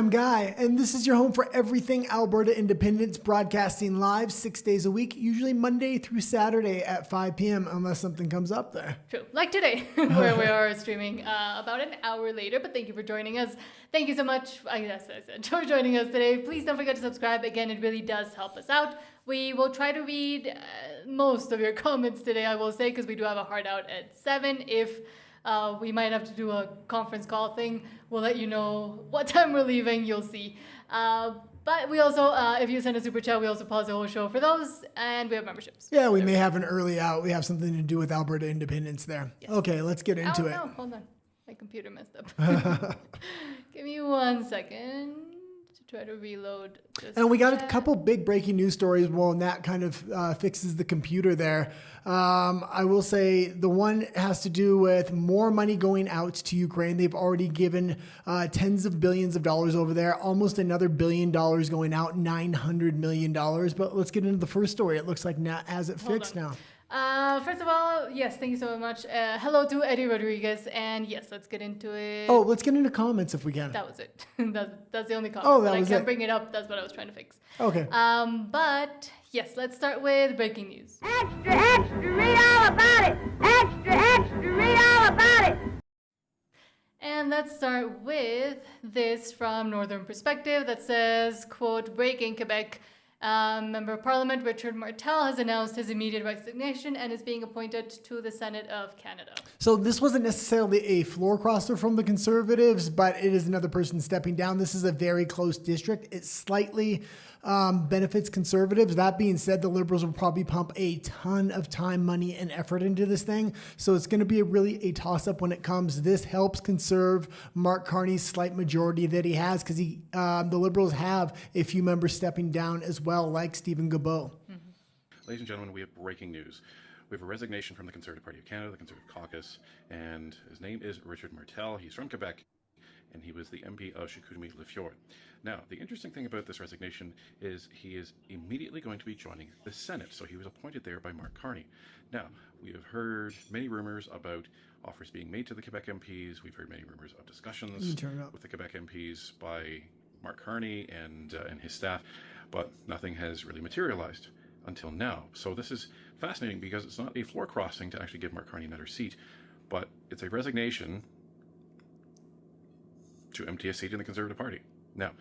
I'm Guy, and this is your home for everything Alberta Independence, broadcasting live 6 days a week, usually Monday through Saturday at 5 p.m. unless something comes up there. True. Like today, where we are streaming about an hour later, but thank you for joining us. Thank you so much, for joining us today. Please don't forget to subscribe. Again, it really does help us out. We will try to read most of your comments today, I will say, because we do have a hard out at 7. If we might have to do a conference call thing. We'll let you know what time we're leaving. You'll see. But we also, if you send a super chat, we also pause the whole show for those, and we have memberships. Yeah, we may have an early out. We have something to do with Alberta Independence there. Yes. Okay, let's get into it. No, hold on. My computer messed up. Give me 1 second to try to reload. And we got a couple big breaking news stories. Well, Nat kind of fixes the computer there. I will say the one has to do with more money going out to Ukraine. They've already given tens of billions of dollars over there, almost another $1 billion going out, $900 million. But let's get into the first story. It looks like Nat has it fixed now. First of all, yes, thank you so much. Hello to Eddie Rodriguez, and yes, let's get into it. Oh, let's get into comments if we can. That was it. that's the only comment. Oh, that was I can't bring it up. That's what I was trying to fix. Okay. But yes, let's start with breaking news. Extra, extra, read all about it. Extra, extra, read all about it. And let's start with this from Northern Perspective that says, quote, breaking Quebec. Member of Parliament Richard Martel has announced his immediate resignation and is being appointed to the Senate of Canada. So this wasn't necessarily a floor crosser from the Conservatives, but it is another person stepping down. This is a very close district. It slightly benefits Conservatives. That being said, the Liberals will probably pump a ton of time, money, and effort into this thing. So it's going to be really a toss-up when it comes. This helps conserve Mark Carney's slight majority that he has because the Liberals have a few members stepping down as well, like Stephen Guilbeault. Mm-hmm. Ladies and gentlemen, we have breaking news. We have a resignation from the Conservative Party of Canada, the Conservative Caucus, and his name is Richard Martel. He's from Quebec, and he was the MP of Chicoutimi-Le-Fjord. Now, the interesting thing about this resignation is he is immediately going to be joining the Senate, so he was appointed there by Mark Carney. Now, we have heard many rumors about offers being made to the Quebec MPs. We've heard many rumors of discussions with the Quebec MPs by Mark Carney and his staff, but nothing has really materialized until now. So this is fascinating because it's not a floor crossing to actually give Mark Carney another seat, but it's a resignation to empty a seat in the Conservative Party. Now,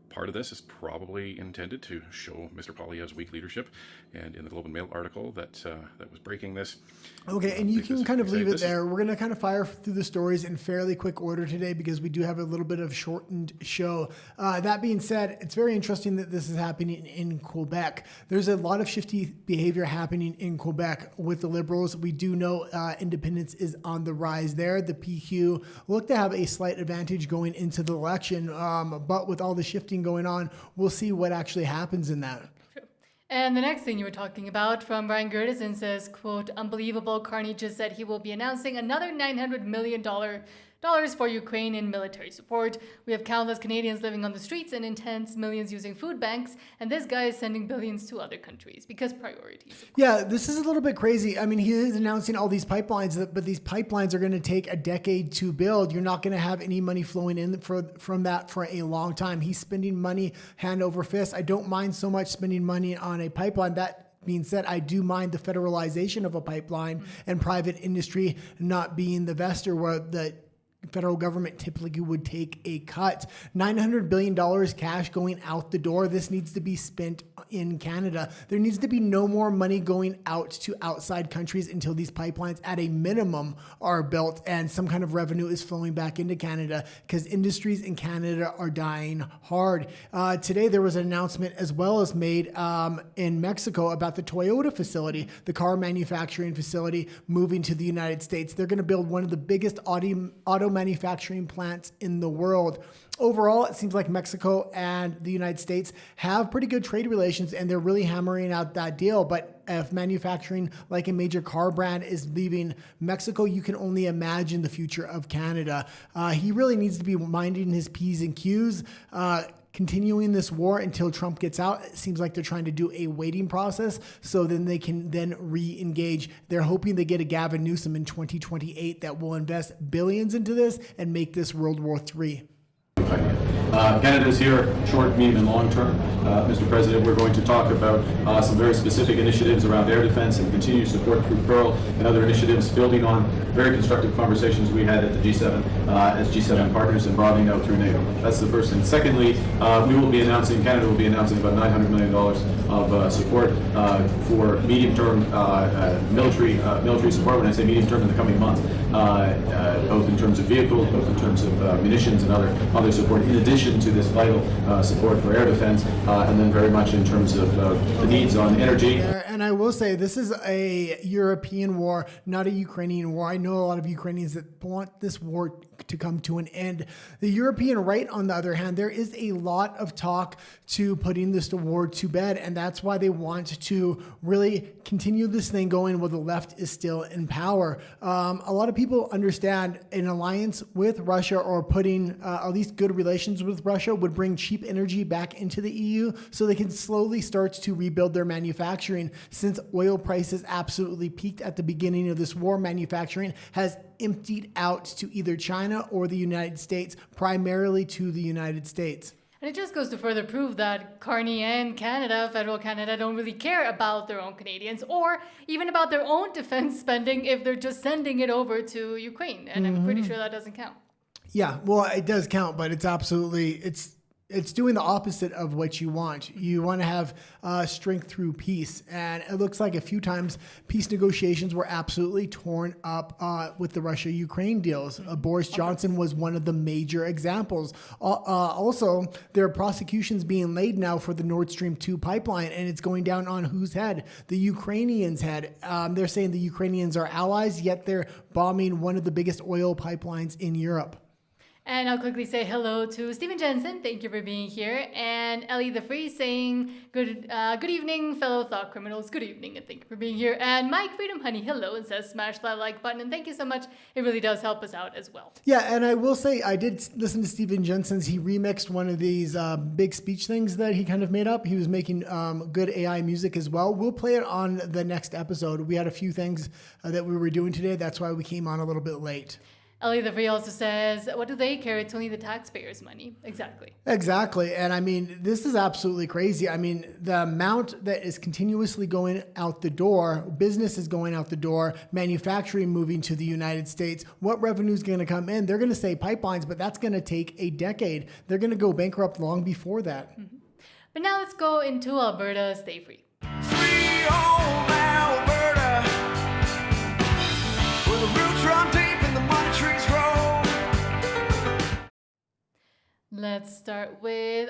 part of this is probably intended to show Mr. Poilievre's weak leadership, and in the Globe and Mail article that was breaking this. Okay, and you can kind of leave it there. We're going to kind of fire through the stories in fairly quick order today because we do have a little bit of shortened show. That being said, it's very interesting that this is happening in Quebec. There's a lot of shifty behavior happening in Quebec with the Liberals. We do know independence is on the rise there. The PQ look to have a slight advantage going into the election, but with all the shifting going on, we'll see what actually happens in that. True. And the next thing you were talking about from Brian Gertison says, quote, unbelievable, Carney just said he will be announcing another $900 million for Ukraine in military support. We have countless Canadians living on the streets and intense millions using food banks, and this guy is sending billions to other countries because priorities. Yeah, this is a little bit crazy. I mean, he is announcing all these pipelines, but these pipelines are going to take a decade to build. You're not going to have any money flowing in from that for a long time. He's spending money hand over fist. I don't mind so much spending money on a pipeline. That being said, I do mind the federalization of a pipeline and private industry not being the investor where the federal government typically would take a cut. $900 billion cash going out the door. This needs to be spent in Canada. There needs to be no more money going out to outside countries until these pipelines at a minimum are built and some kind of revenue is flowing back into Canada because industries in Canada are dying hard. Today there was an announcement as well as made in Mexico about the Toyota facility, the car manufacturing facility moving to the United States. They're going to build one of the biggest auto manufacturing plants in the world. Overall, it seems like Mexico and the United States have pretty good trade relations and they're really hammering out that deal. But if manufacturing like a major car brand is leaving Mexico, you can only imagine the future of Canada. He really needs to be minding his P's and Q's. Continuing this war until Trump gets out. It seems like they're trying to do a waiting process so then they can then re-engage. They're hoping they get a Gavin Newsom in 2028 that will invest billions into this and make this World War III. Canada is here, short, medium, and long term. Mr. President, we're going to talk about some very specific initiatives around air defense and continued support through Pearl and other initiatives, building on very constructive conversations we had at the G7 as G7 partners and broadening out through NATO. That's the first thing. Secondly, Canada will be announcing about $900 million of support for medium-term military support. When I say medium-term, in the coming months, both in terms of vehicles, both in terms of munitions and other support, in addition to this vital support for air defense, and then very much in terms of the needs on energy. And I will say, this is a European war, not a Ukrainian war. I know a lot of Ukrainians that want this war to come to an end. The European right, on the other hand, there is a lot of talk to putting this war to bed, and that's why they want to really continue this thing going while the left is still in power. A lot of people understand an alliance with Russia, or putting at least good relations with Russia, would bring cheap energy back into the EU so they can slowly start to rebuild their manufacturing. Since oil prices absolutely peaked at the beginning of this war, manufacturing has emptied out to either China or the United States, primarily to the United States. And it just goes to further prove that Carney and Canada, federal Canada, don't really care about their own Canadians or even about their own defense spending if they're just sending it over to Ukraine. And I'm pretty sure that doesn't count. Yeah, well, it does count, but it's doing the opposite of what you want. You want to have strength through peace. And it looks like a few times peace negotiations were absolutely torn up with the Russia-Ukraine deals. Boris Johnson was one of the major examples. Also, there are prosecutions being laid now for the Nord Stream 2 pipeline, and it's going down on whose head? The Ukrainians' head. They're saying the Ukrainians are allies, yet they're bombing one of the biggest oil pipelines in Europe. And I'll quickly say hello to Stephen Jensen. Thank you for being here. And Ellie the Free saying, good evening, fellow thought criminals. Good evening, and thank you for being here. And Mike Freedom Honey, hello, and says smash that like button. And thank you so much. It really does help us out as well. Yeah, and I will say, I did listen to Stephen Jensen's. He remixed one of these big speech things that he kind of made up. He was making good AI music as well. We'll play it on the next episode. We had a few things that we were doing today. That's why we came on a little bit late. Ellie the Free also says, what do they care? It's only the taxpayers' money. Exactly. And I mean, this is absolutely crazy. I mean, the amount that is continuously going out the door, business is going out the door, manufacturing moving to the United States. What revenue is going to come in? They're going to say pipelines, but that's going to take a decade. They're going to go bankrupt long before that. Mm-hmm. But now let's go into Alberta Stay Free. Free old Alberta, where the roots run deep and the money trees grow. Let's start with,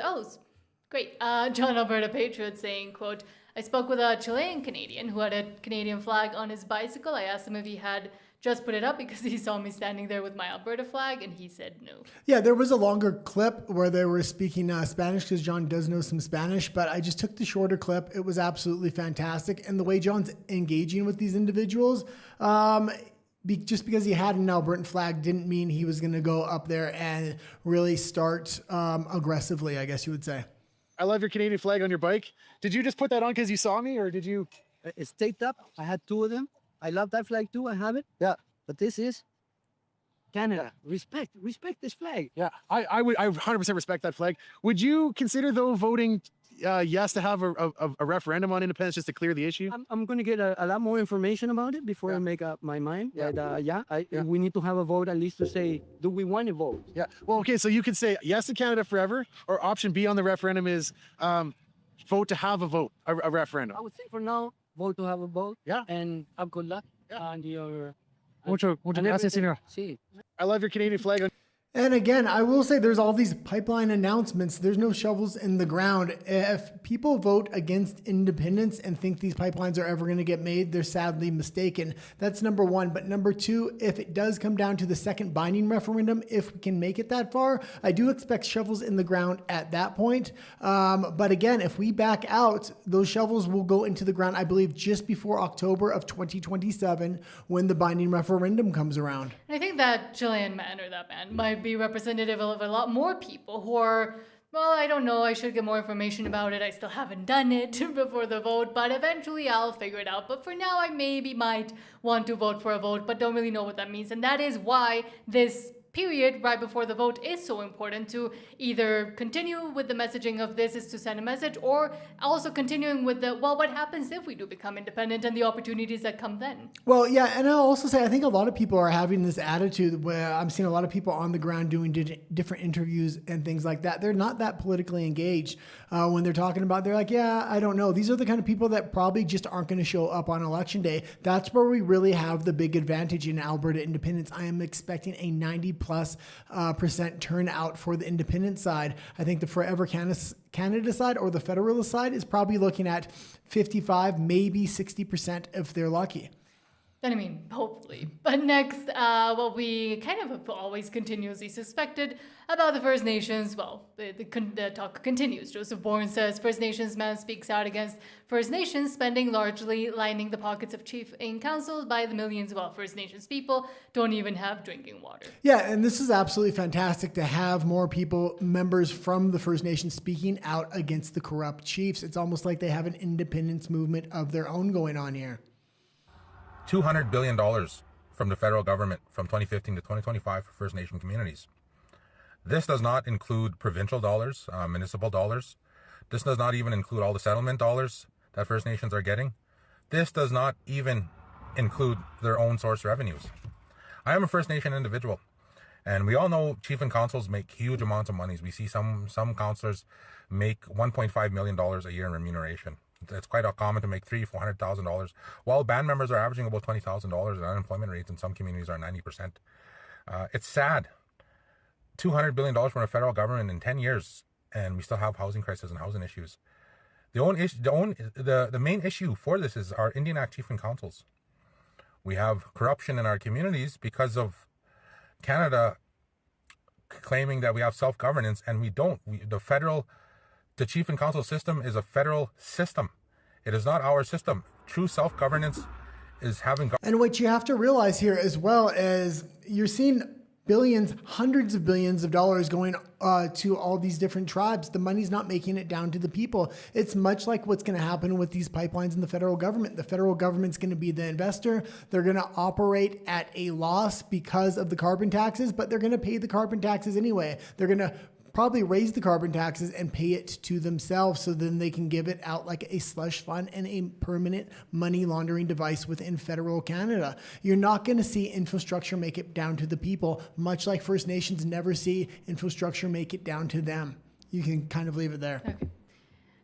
great. John Alberta Patriot saying, quote, I spoke with a Chilean Canadian who had a Canadian flag on his bicycle. I asked him if he had just put it up because he saw me standing there with my Alberta flag, and he said no. Yeah, there was a longer clip where they were speaking Spanish, because John does know some Spanish, but I just took the shorter clip. It was absolutely fantastic. And the way John's engaging with these individuals, just because he had an Albertan flag didn't mean he was going to go up there and really start aggressively, I guess you would say. I love your Canadian flag on your bike. Did you just put that on because you saw me, or did you? It's taped up. I had two of them. I love that flag too. I have it. Yeah. But this is Canada. Respect this flag. Yeah, I 100% respect that flag. Would you consider, though, voting yes to have a referendum on independence just to clear the issue? I'm going to get a lot more information about it before I make up my mind. Yeah. But we need to have a vote at least to say, do we want to vote? Yeah. Well, okay, so you could say yes to Canada forever, or option B on the referendum is vote to have a referendum. I would say for now, vote to have a vote. Yeah. And have good luck on your... Mucho gracias, señor. Sí. I love your Canadian flag. And again, I will say there's all these pipeline announcements. There's no shovels in the ground. If people vote against independence and think these pipelines are ever going to get made, they're sadly mistaken. That's number one. But number two, if it does come down to the second binding referendum, if we can make it that far, I do expect shovels in the ground at that point. But again, if we back out, those shovels will go into the ground, I believe, just before October of 2027, when the binding referendum comes around. I think that Chilean man, or that man, might be representative of a lot more people who are, well, I don't know, I should get more information about it. I still haven't done it before the vote, but eventually I'll figure it out. But for now, I might want to vote for a vote, but don't really know what that means. And that is why this period right before the vote is so important to either continue with the messaging of this is to send a message, or also continuing with the, well, what happens if we do become independent and the opportunities that come then? Well, yeah, and I'll also say I think a lot of people are having this attitude where I'm seeing a lot of people on the ground doing different interviews and things like that. They're not that politically engaged when they're talking about. They're like, yeah, I don't know. These are the kind of people that probably just aren't going to show up on election day. That's where we really have the big advantage in Alberta independence. I am expecting a 90+% turnout for the independent side. I think the Forever Canada side or the Federalist side is probably looking at 55, maybe 60% if they're lucky. Then I mean, hopefully. But next, what we kind of have always continuously suspected about the First Nations, well, the talk continues. Joseph Bourne says First Nations man speaks out against First Nations spending largely lining the pockets of chief in council by the millions while First Nations people don't even have drinking water. Yeah, and this is absolutely fantastic to have more people, members from the First Nations speaking out against the corrupt chiefs. It's almost like they have an independence movement of their own going on here. $200 billion from the federal government from 2015 to 2025 for First Nation communities. This does not include provincial dollars, municipal dollars. This does not even include all the settlement dollars that First Nations are getting. This does not even include their own source revenues. I am a First Nation individual, and we all know chief and councils make huge amounts of money. We see some councillors make $1.5 million a year in remuneration. It's quite common to make $300,000-$400,000, while band members are averaging about $20,000, and unemployment rates in some communities are 90%. It's sad. $200 billion from the federal government in 10 years, and we still have housing crisis and housing issues. The main issue for this is our Indian Act chief and councils. We have corruption in our communities because of Canada claiming that we have self-governance, and we don't. The chief and council system is a federal system. It is not our system. True self-governance is having... And what you have to realize here as well is you're seeing billions, hundreds of billions of dollars going to all these different tribes. The money's not making it down to the people. It's much like what's going to happen with these pipelines in the federal government. The federal government's going to be the investor. They're going to operate at a loss because of the carbon taxes, but they're going to pay the carbon taxes anyway. They're going to probably raise the carbon taxes and pay it to themselves so then they can give it out like a slush fund and a permanent money laundering device within federal Canada. You're not going to see infrastructure make it down to the people, much like First Nations never see infrastructure make it down to them. You can kind of leave it there. Okay.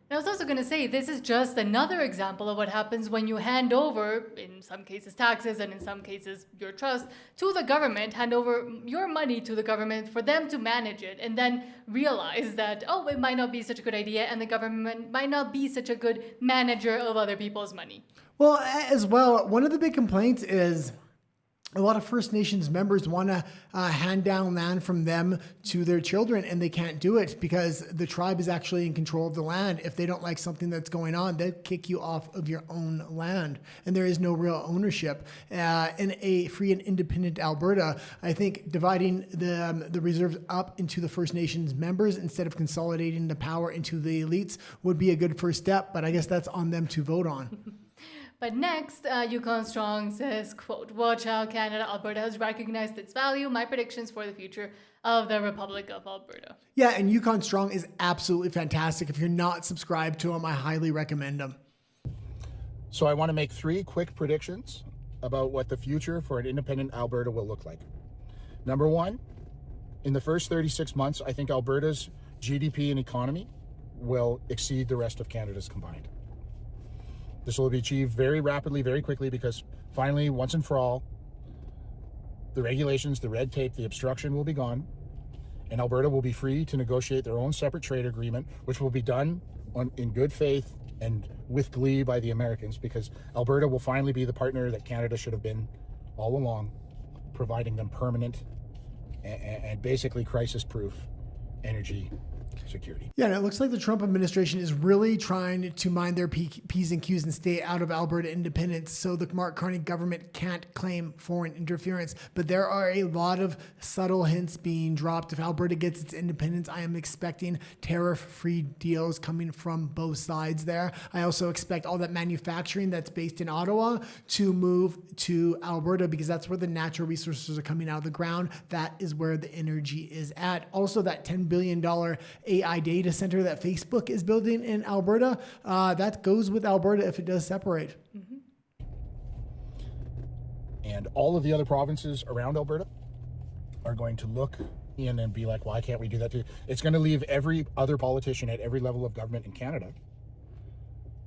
And I was also going to say, this is just another example of what happens when you hand over, in some cases taxes and in some cases your trust, to the government, hand over your money to the government for them to manage it, and then realize that, oh, it might not be such a good idea and the government might not be such a good manager of other people's money. Well, as well, one of the big complaints is a lot of First Nations members want to hand down land from them to their children, and they can't do it because the tribe is actually in control of the land. If they don't like something that's going on, they'll kick you off of your own land, and there is no real ownership. In a free and independent Alberta, I think dividing the reserves up into the First Nations members instead of consolidating the power into the elites would be a good first step, but I guess that's on them to vote on. But next, Yukon Strong says, quote, "Watch out, Canada. Alberta has recognized its value. My predictions for the future of the Republic of Alberta." Yeah, and Yukon Strong is absolutely fantastic. If you're not subscribed to him, I highly recommend him. So I want to make 3 quick predictions about what the future for an independent Alberta will look like. Number 1, in the first 36 months, I think Alberta's GDP and economy will exceed the rest of Canada's combined. This will be achieved very rapidly, very quickly, because finally, once and for all, the regulations, the red tape, the obstruction will be gone, and Alberta will be free to negotiate their own separate trade agreement, which will be done in good faith and with glee by the Americans, because Alberta will finally be the partner that Canada should have been all along, providing them permanent and basically crisis-proof energy security. Yeah, and it looks like the Trump administration is really trying to mind their P's and Q's and stay out of Alberta independence so the Mark Carney government can't claim foreign interference. But there are a lot of subtle hints being dropped. If Alberta gets its independence, I am expecting tariff-free deals coming from both sides there. I also expect all that manufacturing that's based in Ottawa to move to Alberta because that's where the natural resources are coming out of the ground. That is where the energy is at. Also, that $10 billion AI data center that Facebook is building in Alberta, that goes with Alberta if it does separate. And all of the other provinces around Alberta are going to look in and be like, why can't we do that too? It's going to leave every other politician at every level of government in Canada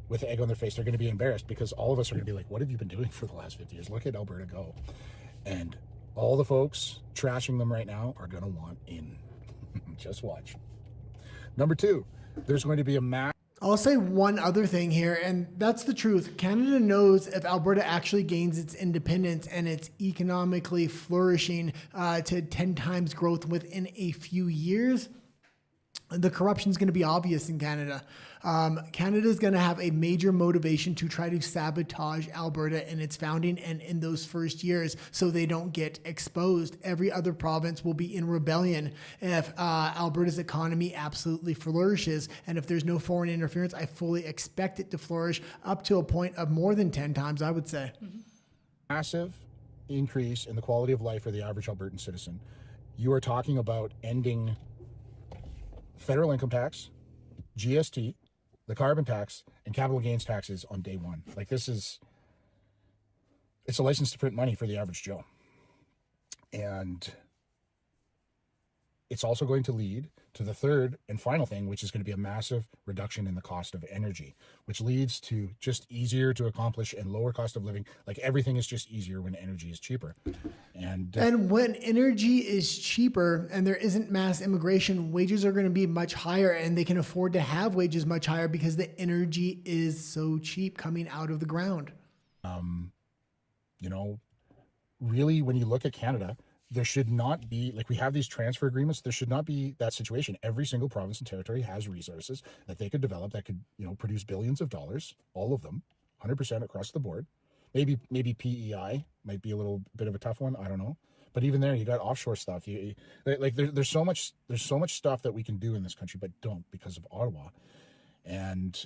with egg on their face. They're going to be embarrassed because all of us are going to be like, what have you been doing for the last 50 years? Look at Alberta go. And all the folks trashing them right now are going to want in. Just watch. Number 2, there's going to be a mass. I'll say one other thing here, and that's the truth. Canada knows if Alberta actually gains its independence and it's economically flourishing to 10 times growth within a few years, the corruption is going to be obvious in Canada. Canada is going to have a major motivation to try to sabotage Alberta in its founding and in those first years so they don't get exposed. Every other province will be in rebellion if Alberta's economy absolutely flourishes. And if there's no foreign interference, I fully expect it to flourish up to a point of more than 10 times, I would say. Massive increase in the quality of life for the average Albertan citizen. You are talking about ending federal income tax, GST, the carbon tax, and capital gains taxes on day one. Like it's a license to print money for the average Joe. And it's also going to lead to the third and final thing, which is going to be a massive reduction in the cost of energy, which leads to just easier to accomplish and lower cost of living. Like everything is just easier when energy is cheaper. And when energy is cheaper and there isn't mass immigration, wages are going to be much higher, and they can afford to have wages much higher because the energy is so cheap coming out of the ground. Really, when you look at Canada, there should not be, like, we have these transfer agreements. There should not be that situation. Every single province and territory has resources that they could develop that could, produce billions of dollars, all of them, 100% across the board. Maybe PEI might be a little bit of a tough one. I don't know. But even there, you got offshore stuff. There's so much stuff that we can do in this country, but don't because of Ottawa. And,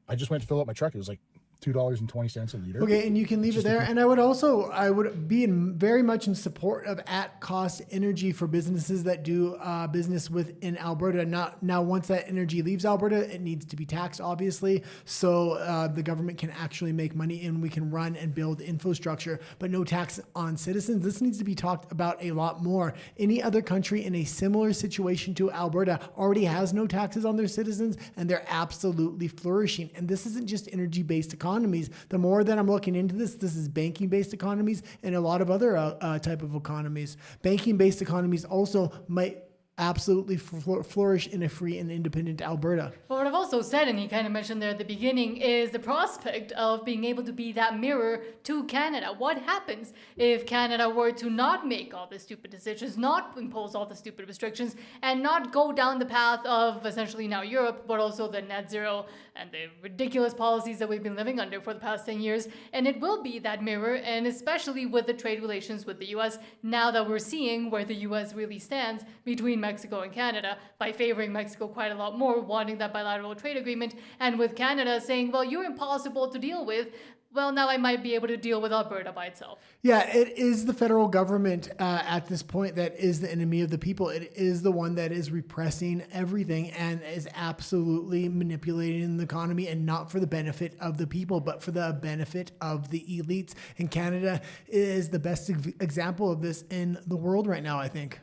I just went to fill up my truck. It was like $2.20 a liter. Okay, and you can leave it there. And I would be very much in support of at-cost energy for businesses that do business within Alberta. Now, once that energy leaves Alberta, it needs to be taxed, obviously, so the government can actually make money and we can run and build infrastructure, but no tax on citizens. This needs to be talked about a lot more. Any other country in a similar situation to Alberta already has no taxes on their citizens, and they're absolutely flourishing. And this isn't just energy-based economies. The more that I'm looking into this is banking-based economies and a lot of other type of economies. Banking-based economies also might absolutely flourish in a free and independent Alberta. But what I've also said, and he kind of mentioned there at the beginning, is the prospect of being able to be that mirror to Canada. What happens if Canada were to not make all the stupid decisions, not impose all the stupid restrictions, and not go down the path of essentially now Europe, but also the net zero and the ridiculous policies that we've been living under for the past 10 years. And it will be that mirror, and especially with the trade relations with the US, now that we're seeing where the US really stands between Mexico and Canada, by favoring Mexico quite a lot more, wanting that bilateral trade agreement, and with Canada saying, well, you're impossible to deal with. Well, now I might be able to deal with Alberta by itself. Yeah, it is the federal government at this point that is the enemy of the people. It is the one that is repressing everything and is absolutely manipulating the economy, and not for the benefit of the people, but for the benefit of the elites. And Canada is the best example of this in the world right now, I think.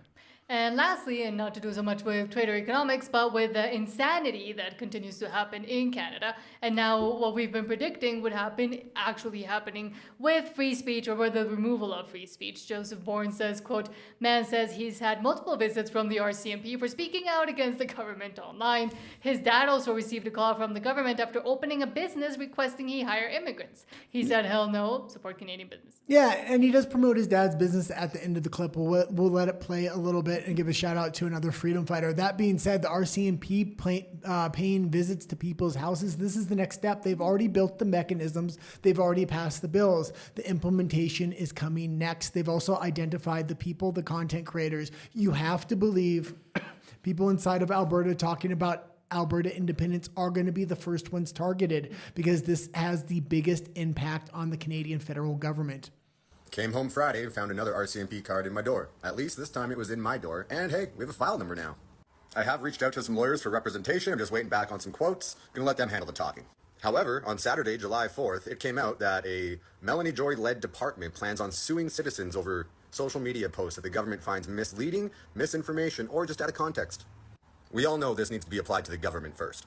And lastly, and not to do so much with trade or economics, but with the insanity that continues to happen in Canada, and now what we've been predicting would happen, actually happening with free speech, or with the removal of free speech. Joseph Bourne says, quote, "Man says he's had multiple visits from the RCMP for speaking out against the government online. His dad also received a call from the government after opening a business requesting he hire immigrants. He said, hell no, support Canadian business." Yeah, and he does promote his dad's business at the end of the clip. We'll let it play a little bit. compliment and give a shout out to another freedom fighter. That being said, the RCMP paying visits to people's houses, this is the next step. They've already built the mechanisms. They've already passed the bills. The implementation is coming next. They've also identified the people, the content creators. You have to believe people inside of Alberta talking about Alberta independence are going to be the first ones targeted because this has the biggest impact on the Canadian federal government. Came home Friday and found another RCMP card in my door. At least this time it was in my door. And hey, we have a file number now. I have reached out to some lawyers for representation. I'm just waiting back on some quotes. Gonna let them handle the talking. However, on Saturday, July 4th, it came out that a Melanie Joy-led department plans on suing citizens over social media posts that the government finds misleading, misinformation, or just out of context. We all know this needs to be applied to the government first.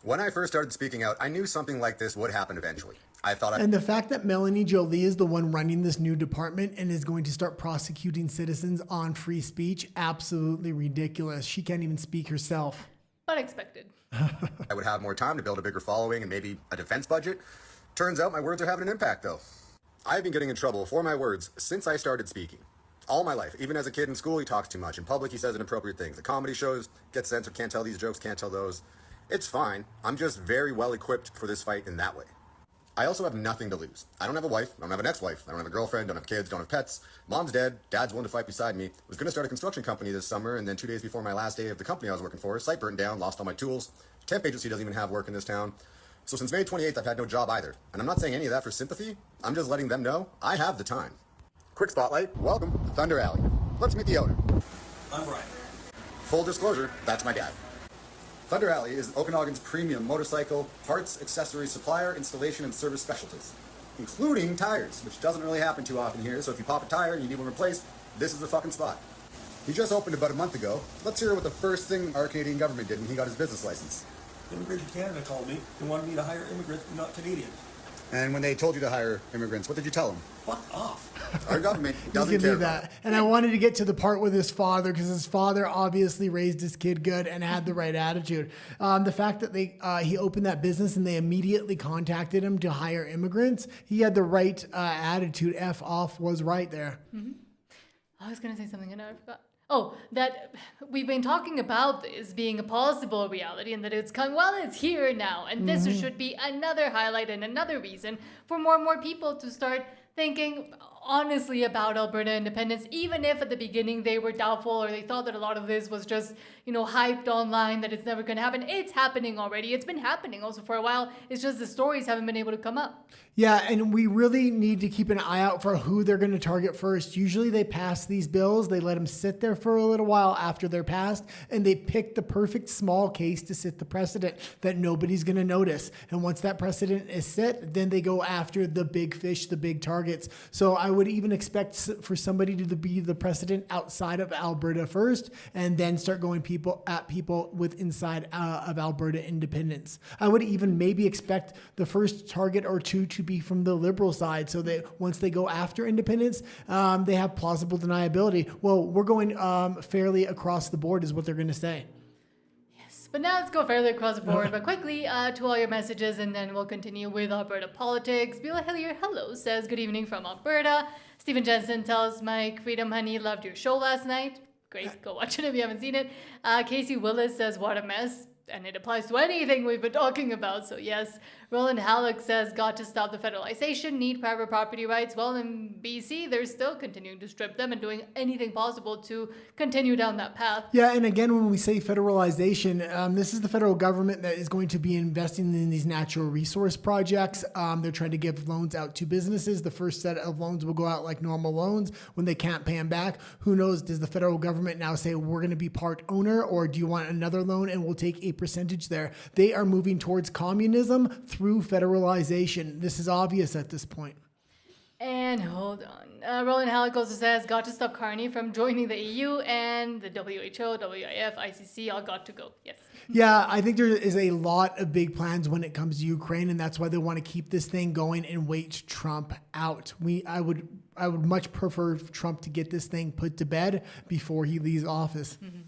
When I first started speaking out, I knew something like this would happen eventually. And the fact that Melanie Joly is the one running this new department and is going to start prosecuting citizens on free speech, absolutely ridiculous. She can't even speak herself. Unexpected. I would have more time to build a bigger following and maybe a defense budget. Turns out my words are having an impact, though. I've been getting in trouble for my words since I started speaking. All my life. Even as a kid in school, he talks too much. In public, he says inappropriate things. The comedy shows get censored, can't tell these jokes, can't tell those. It's fine. I'm just very well equipped for this fight in that way. I also have nothing to lose. I don't have a wife. I don't have an ex-wife. I don't have a girlfriend. Don't have kids. Don't have pets. Mom's dead. Dad's willing to fight beside me. Was going to start a construction company this summer, and then 2 days before my last day of the company I was working for, site burned down, lost all my tools. Temp agency doesn't even have work in this town. So since May 28th, I've had no job either. And I'm not saying any of that for sympathy. I'm just letting them know I have the time. Quick spotlight. Welcome to Thunder Alley. Let's meet the owner. I'm Brian. Full disclosure, that's my dad. Thunder Alley is Okanagan's premium motorcycle parts, accessories supplier, installation, and service specialties, including tires, which doesn't really happen too often here. So if you pop a tire and you need one replaced, this is the fucking spot. He just opened about a month ago. Let's hear what the first thing our Canadian government did when he got his business license. Immigration Canada called me and wanted me to hire immigrants, but not Canadians. And when they told you to hire immigrants, what did you tell them? Fuck off. Our government He's doesn't gonna care do that. And I wanted to get to the part with his father because his father obviously raised his kid good and had the right attitude. The fact that he opened that business and they immediately contacted him to hire immigrants, he had the right attitude. F off was right there. Mm-hmm. I was going to say something and I forgot. Oh, that we've been talking about this being a possible reality and that it's come, well, it's here now. And this should be another highlight and another reason for more and more people to start thinking honestly about Alberta independence, even if at the beginning they were doubtful or they thought that a lot of this was just, hyped online, that it's never going to happen. It's happening already. It's been happening also for a while. It's just the stories haven't been able to come up. Yeah, and we really need to keep an eye out for who they're going to target first. Usually they pass these bills, they let them sit there for a little while after they're passed, and they pick the perfect small case to set the precedent that nobody's going to notice. And once that precedent is set, then they go after the big fish, the big targets. So I would even expect for somebody to be the precedent outside of Alberta first, and then start going people with inside of Alberta independence. I would even maybe expect the first target or two to be from the Liberal side, so that once they go after independence, they have plausible deniability. Well, we're going fairly across the board is what they're going to say. Yes, but now let's go fairly across the board, but quickly to all your messages, and then we'll continue with Alberta Politics. Beulah Hillier, hello, says good evening from Alberta. Stephen Jensen tells Mike, Freedom Honey, loved your show last night. Great, go watch it if you haven't seen it. Casey Willis says, what a mess. And it applies to anything we've been talking about, so yes. Roland Halleck says, got to stop the federalization, need private property rights. Well, in BC, they're still continuing to strip them and doing anything possible to continue down that path. Yeah, and again, when we say federalization, this is the federal government that is going to be investing in these natural resource projects. They're trying to give loans out to businesses. The first set of loans will go out like normal loans when they can't pay them back. Who knows, does the federal government now say, we're going to be part owner, or do you want another loan and we'll take a percentage there? They are moving towards communism through federalization. This is obvious at this point. And hold on. Roland Halleck also says, got to stop Carney from joining the EU, and the WHO, WIF, ICC all got to go. Yes. Yeah, I think there is a lot of big plans when it comes to Ukraine, and that's why they want to keep this thing going and wait Trump out. I would much prefer Trump to get this thing put to bed before he leaves office. Mm-hmm.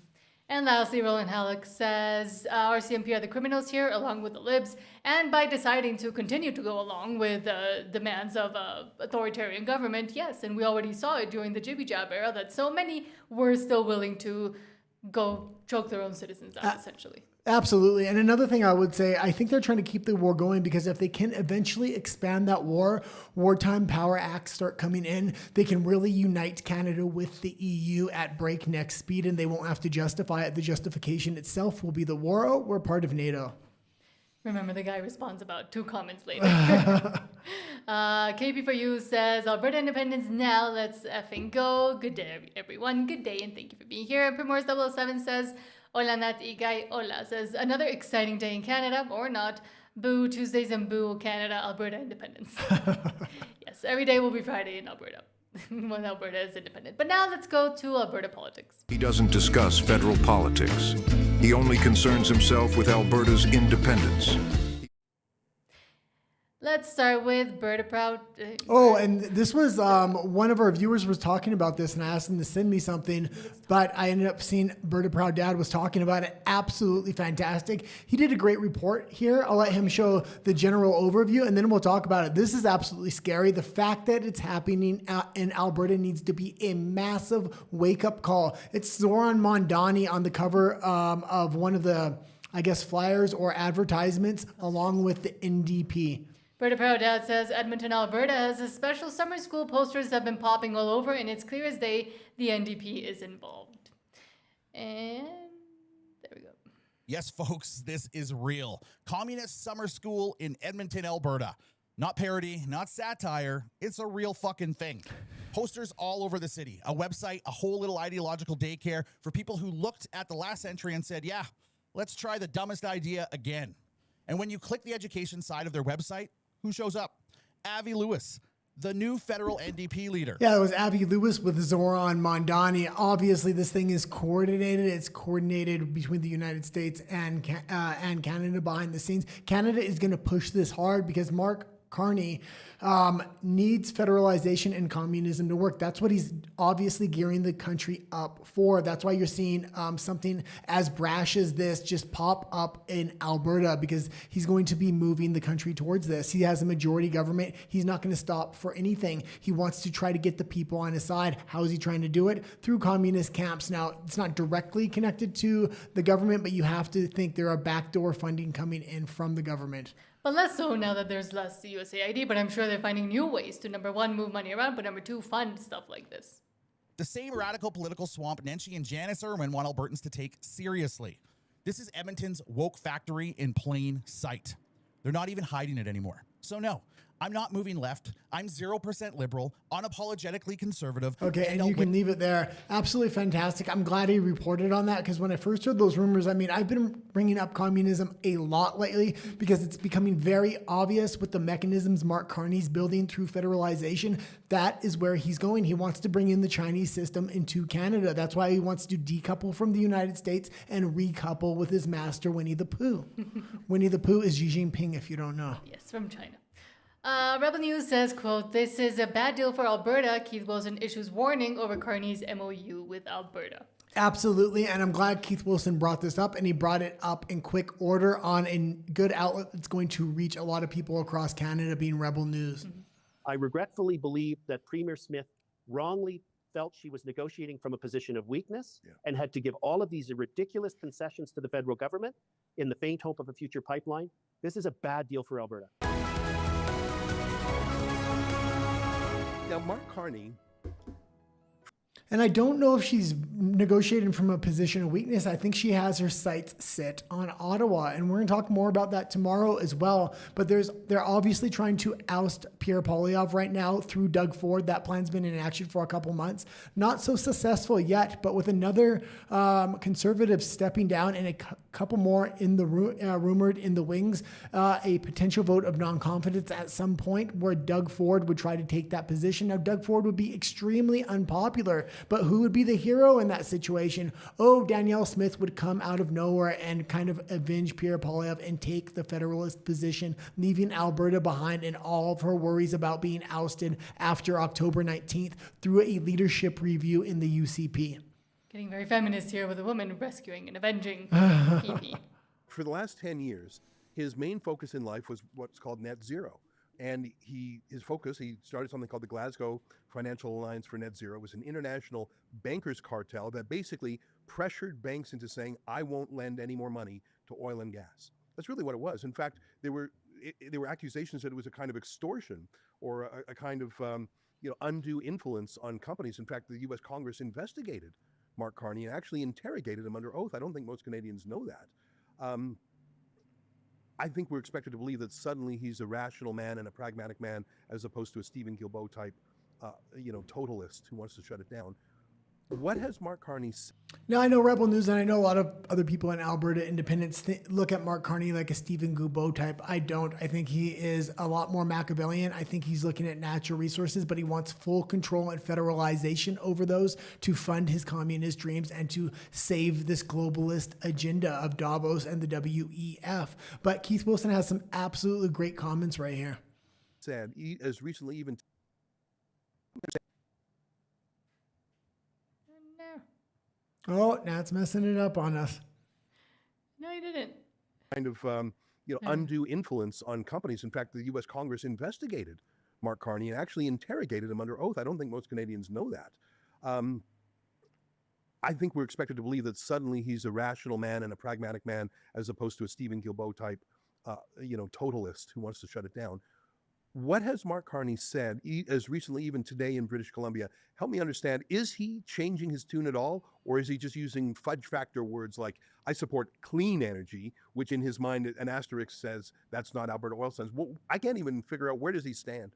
And lastly, Roland Halleck says RCMP are the criminals here, along with the libs, and by deciding to continue to go along with the demands of authoritarian government, yes, and we already saw it during the Jibby Jab era that so many were still willing to go choke their own citizens out, essentially. Absolutely. And another thing I would say, I think they're trying to keep the war going because if they can eventually expand that wartime power acts start coming in, they can really unite Canada with the EU at breakneck speed and they won't have to justify it. The justification itself will be the war. Oh, we're part of NATO. Remember, the guy responds about 2 comments later. KP4U says, Alberta independence now, let's effing go. Good day, everyone. Good day, and thank you for being here. Primors007 says, Hola Nat Igay, hola, says, another exciting day in Canada, or not. Boo Tuesdays and boo Canada, Alberta independence. Yes, every day will be Friday in Alberta when Alberta is independent. But now let's go to Alberta politics. He doesn't discuss federal politics. He only concerns himself with Alberta's independence. Let's start with Berta Proud. Oh, and this was one of our viewers was talking about this and I asked him to send me something, but I ended up seeing Berta Proud Dad was talking about it. Absolutely fantastic. He did a great report here. I'll let him show the general overview and then we'll talk about it. This is absolutely scary. The fact that it's happening in Alberta needs to be a massive wake-up call. It's Zoran Mondani on the cover of one of the, I guess, flyers or advertisements along with the NDP. Berta Proud Dad says Edmonton, Alberta has a special summer school. Posters have been popping all over, and it's clear as day the NDP is involved. And there we go. Yes, folks, this is real. Communist summer school in Edmonton, Alberta. Not parody, not satire. It's a real fucking thing. Posters all over the city. A website, a whole little ideological daycare for people who looked at the last entry and said, yeah, let's try the dumbest idea again. And when you click the education side of their website, who shows up? Avi Lewis, the new federal NDP leader. Yeah, it was Avi Lewis with Zoran Mondani. Obviously, this thing is coordinated. It's coordinated between the United States and Canada behind the scenes. Canada is going to push this hard because Mark Carney needs federalization and communism to work. That's what he's obviously gearing the country up for. That's why you're seeing something as brash as this just pop up in Alberta because he's going to be moving the country towards this. He has a majority government. He's not going to stop for anything. He wants to try to get the people on his side. How is he trying to do it? Through communist camps. Now, it's not directly connected to the government, but you have to think there are backdoor funding coming in from the government. But less so now that there's less USAID, but I'm sure they're finding new ways to, number one, move money around, but number two, fund stuff like this. The same radical political swamp Nenshi and Janice Irwin want Albertans to take seriously. This is Edmonton's woke factory in plain sight. They're not even hiding it anymore. So no, I'm not moving left. I'm 0% liberal, unapologetically conservative. Okay, and you can leave it there. Absolutely fantastic. I'm glad he reported on that because when I first heard those rumors, I mean, I've been bringing up communism a lot lately because it's becoming very obvious with the mechanisms Mark Carney's building through federalization. That is where he's going. He wants to bring in the Chinese system into Canada. That's why he wants to decouple from the United States and recouple with his master, Winnie the Pooh. Winnie the Pooh is Xi Jinping, if you don't know. Yes, from China. Rebel News says, quote, this is a bad deal for Alberta. Keith Wilson issues warning over Carney's MOU with Alberta. Absolutely, and I'm glad Keith Wilson brought this up, and he brought it up in quick order on a good outlet that's going to reach a lot of people across Canada, being Rebel News. Mm-hmm. I regretfully believe that Premier Smith wrongly felt she was negotiating from a position of weakness and had to give all of these ridiculous concessions to the federal government in the faint hope of a future pipeline. This is a bad deal for Alberta. Now, Mark Carney. And I don't know if she's negotiating from a position of weakness. I think she has her sights set on Ottawa. And we're going to talk more about that tomorrow as well. But they're obviously trying to oust Pierre Poilievre right now through Doug Ford. That plan's been in action for a couple months. Not so successful yet, but with another conservative stepping down and a couple more in the rumored in the wings, a potential vote of non-confidence at some point where Doug Ford would try to take that position. Now, Doug Ford would be extremely unpopular. But who would be the hero in that situation? Oh, Danielle Smith would come out of nowhere and kind of avenge Pierre Poilievre and take the Federalist position, leaving Alberta behind in all of her worries about being ousted after October 19th through a leadership review in the UCP. Getting very feminist here with a woman rescuing and avenging PP. For the last 10 years, his main focus in life was what's called net zero. And he started something called the Glasgow Financial Alliance for Net Zero. It was an international bankers cartel that basically pressured banks into saying, I won't lend any more money to oil and gas. That's really what it was. In fact, there were accusations that it was a kind of extortion or a kind of undue influence on companies. In fact, the U.S. Congress investigated Mark Carney and actually interrogated him under oath. I don't think most Canadians know that. I think we're expected to believe that suddenly he's a rational man and a pragmatic man, as opposed to a Stephen Guilbeault type, totalist who wants to shut it down. What has Mark Carney said? Now, I know Rebel News, and I know a lot of other people in Alberta independents look at Mark Carney like a Stephen Guilbeault type. I don't. I think he is a lot more Machiavellian. I think he's looking at natural resources, but he wants full control and federalization over those to fund his communist dreams and to save this globalist agenda of Davos and the WEF. But Keith Wilson has some absolutely great comments right here. Said, as recently even... Oh, now it's messing it up on us. No, he didn't. Kind of, undue influence on companies. In fact, the U.S. Congress investigated Mark Carney and actually interrogated him under oath. I don't think most Canadians know that. I think we're expected to believe that suddenly he's a rational man and a pragmatic man, as opposed to a Stephen Guilbeault type, totalist who wants to shut it down. What has Mark Carney said, as recently even today in British Columbia? Help me understand, is he changing his tune at all? Or is he just using fudge factor words like, I support clean energy, which in his mind, an asterisk says that's not Alberta oil sands. Well, I can't even figure out, where does he stand?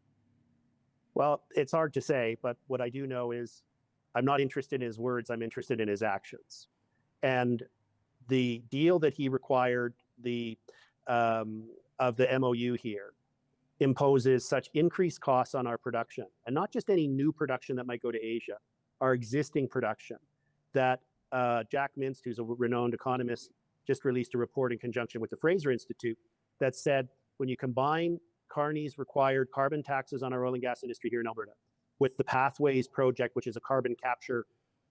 Well, it's hard to say, but what I do know is I'm not interested in his words, I'm interested in his actions. And the deal that he required of the MOU here imposes such increased costs on our production, and not just any new production that might go to Asia, our existing production, that Jack Minst, who's a renowned economist, just released a report in conjunction with the Fraser Institute that said when you combine Carney's required carbon taxes on our oil and gas industry here in Alberta with the Pathways project, which is a carbon capture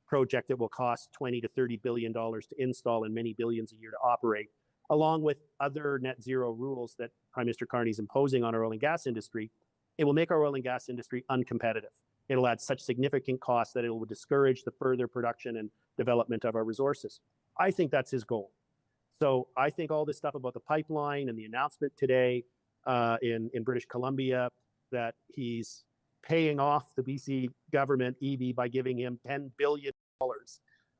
project that will cost $20 to $30 billion to install and many billions a year to operate, along with other net zero rules that Prime Minister Carney is imposing on our oil and gas industry, it will make our oil and gas industry uncompetitive. It'll add such significant costs that it will discourage the further production and development of our resources. I think that's his goal. So I think all this stuff about the pipeline and the announcement today in British Columbia that he's paying off the BC government, EB, by giving him $10 billion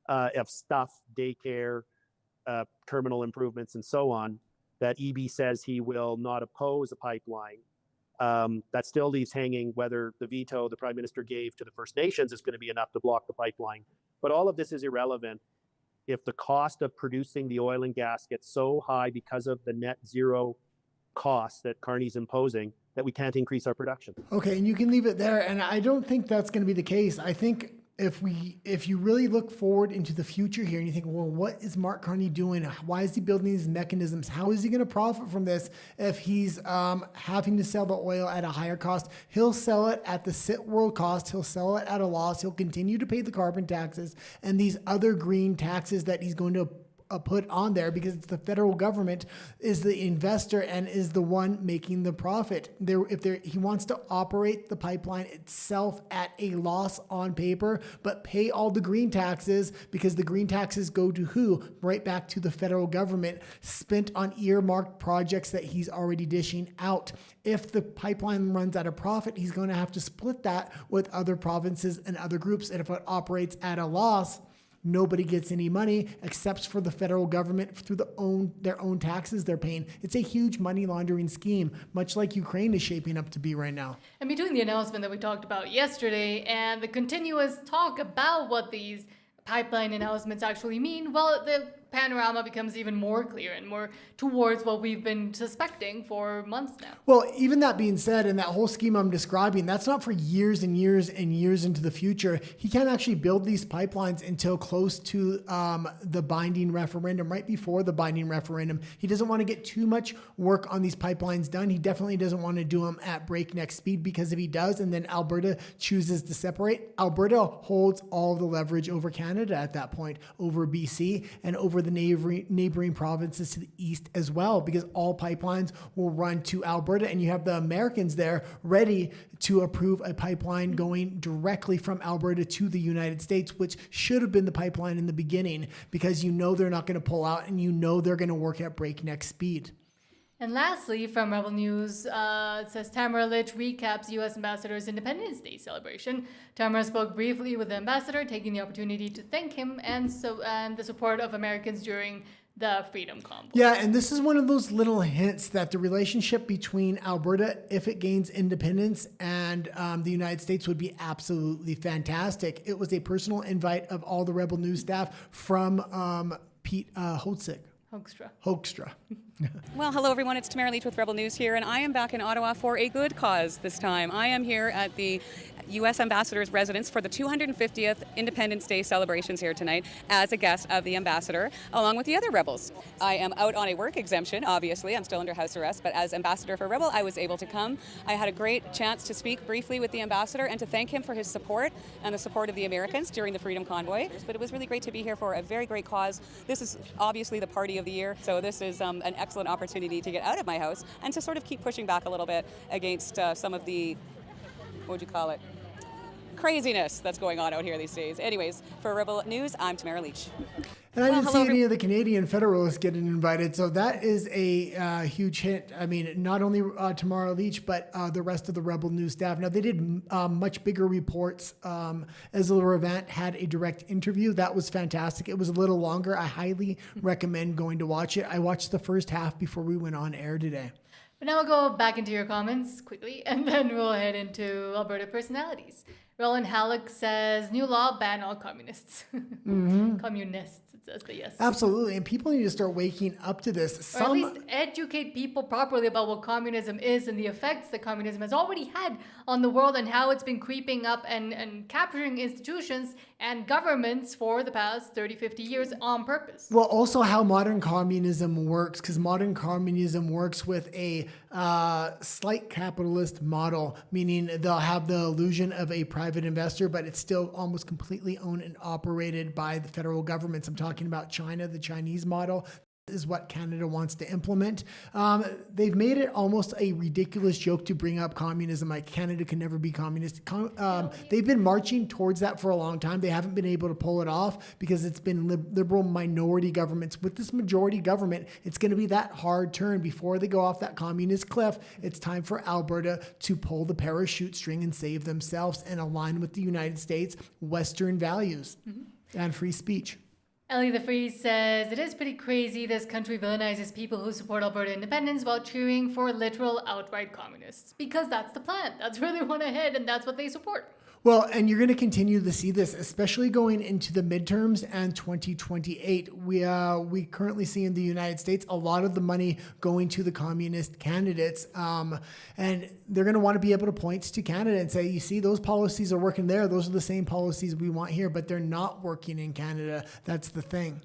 of stuff, daycare, terminal improvements, and so on, that EB says he will not oppose a pipeline. That still leaves hanging whether the veto the Prime Minister gave to the First Nations is going to be enough to block the pipeline. But all of this is irrelevant if the cost of producing the oil and gas gets so high because of the net zero costs that Carney's imposing that we can't increase our production. Okay, and you can leave it there. And I don't think that's going to be the case. I think if you really look forward into the future here and you think, well, what is Mark Carney doing? Why is he building these mechanisms? How is he going to profit from this if he's having to sell the oil at a higher cost? He'll sell it at the sit world cost. He'll sell it at a loss. He'll continue to pay the carbon taxes and these other green taxes that he's going to put on there, because it's the federal government is the investor and is the one making the profit. He wants to operate the pipeline itself at a loss on paper, but pay all the green taxes, because the green taxes go to who? Right back to the federal government, spent on earmarked projects that he's already dishing out. If the pipeline runs out of profit, he's going to have to split that with other provinces and other groups. And if it operates at a loss, nobody gets any money except for the federal government through their own taxes they're paying. It's a huge money laundering scheme, much like Ukraine is shaping up to be right now. And between the announcement that we talked about yesterday and the continuous talk about what these pipeline announcements actually mean, well, the panorama becomes even more clear and more towards what we've been suspecting for months now. Well, even that being said, and that whole scheme I'm describing, that's not for years and years and years into the future. He can't actually build these pipelines until close to the binding referendum, right before the binding referendum. He doesn't want to get too much work on these pipelines done. He definitely doesn't want to do them at breakneck speed, because if he does, and then Alberta chooses to separate, Alberta holds all the leverage over Canada at that point, over BC and over the neighboring provinces to the east as well, because all pipelines will run to Alberta, and you have the Americans there ready to approve a pipeline going directly from Alberta to the United States, which should have been the pipeline in the beginning, because you know they're not going to pull out, and you know they're going to work at breakneck speed. And lastly, from Rebel News, it says Tamara Lich recaps U.S. Ambassador's Independence Day celebration. Tamara spoke briefly with the ambassador, taking the opportunity to thank him and the support of Americans during the Freedom Convoy. Yeah, and this is one of those little hints that the relationship between Alberta, if it gains independence, and the United States would be absolutely fantastic. It was a personal invite of all the Rebel News staff from Pete Hoekstra. Well, hello everyone, it's Tamara Leach with Rebel News here, and I am back in Ottawa for a good cause this time. I am here at the U.S. Ambassador's residence for the 250th Independence Day celebrations here tonight as a guest of the Ambassador, along with the other Rebels. I am out on a work exemption, obviously. I'm still under house arrest, but as Ambassador for Rebel, I was able to come. I had a great chance to speak briefly with the Ambassador and to thank him for his support and the support of the Americans during the Freedom Convoy. But it was really great to be here for a very great cause. This is obviously the party of the year, so this is an excellent opportunity to get out of my house and to sort of keep pushing back a little bit against some of the, what would you call it, craziness that's going on out here these days. Anyways, for Rebel News, I'm Tamara Leach. And I didn't see any of the Canadian Federalists getting invited, so that is a huge hit. I mean, not only Tamara Leach, but the rest of the Rebel News staff. Now, they did much bigger reports. Ezra Levant had a direct interview. That was fantastic. It was a little longer. I highly recommend going to watch it. I watched the first half before we went on air today. But now we'll go back into your comments quickly, and then we'll head into Alberta Personalities. Roland Halleck says, new law ban all communists. Communists, it says, but yes. Absolutely, and people need to start waking up to this. Or at least educate people properly about what communism is and the effects that communism has already had on the world, and how it's been creeping up and capturing institutions and governments for the past 30, 50 years on purpose. Well, also how modern communism works, because modern communism works with a slight capitalist model, meaning they'll have the illusion of a private investor, but it's still almost completely owned and operated by the federal governments. I'm talking about China, the Chinese model. Is what Canada wants to implement. They've made it almost a ridiculous joke to bring up communism, like Canada can never be communist. They've been marching towards that for a long time. They haven't been able to pull it off because it's been liberal minority governments. With this majority government, it's going to be that hard turn. Before they go off that communist cliff, it's time for Alberta to pull the parachute string and save themselves and align with the United States Western values and free speech. Ellie the Free says, it is pretty crazy this country villainizes people who support Alberta independence while cheering for literal outright communists. Because that's the plan. That's where they want to head, and that's what they support. Well, and you're going to continue to see this, especially going into the midterms and 2028. We currently see in the United States a lot of the money going to the communist candidates, and they're going to want to be able to point to Canada and say, you see, those policies are working there. Those are the same policies we want here, but they're not working in Canada. That's the thing.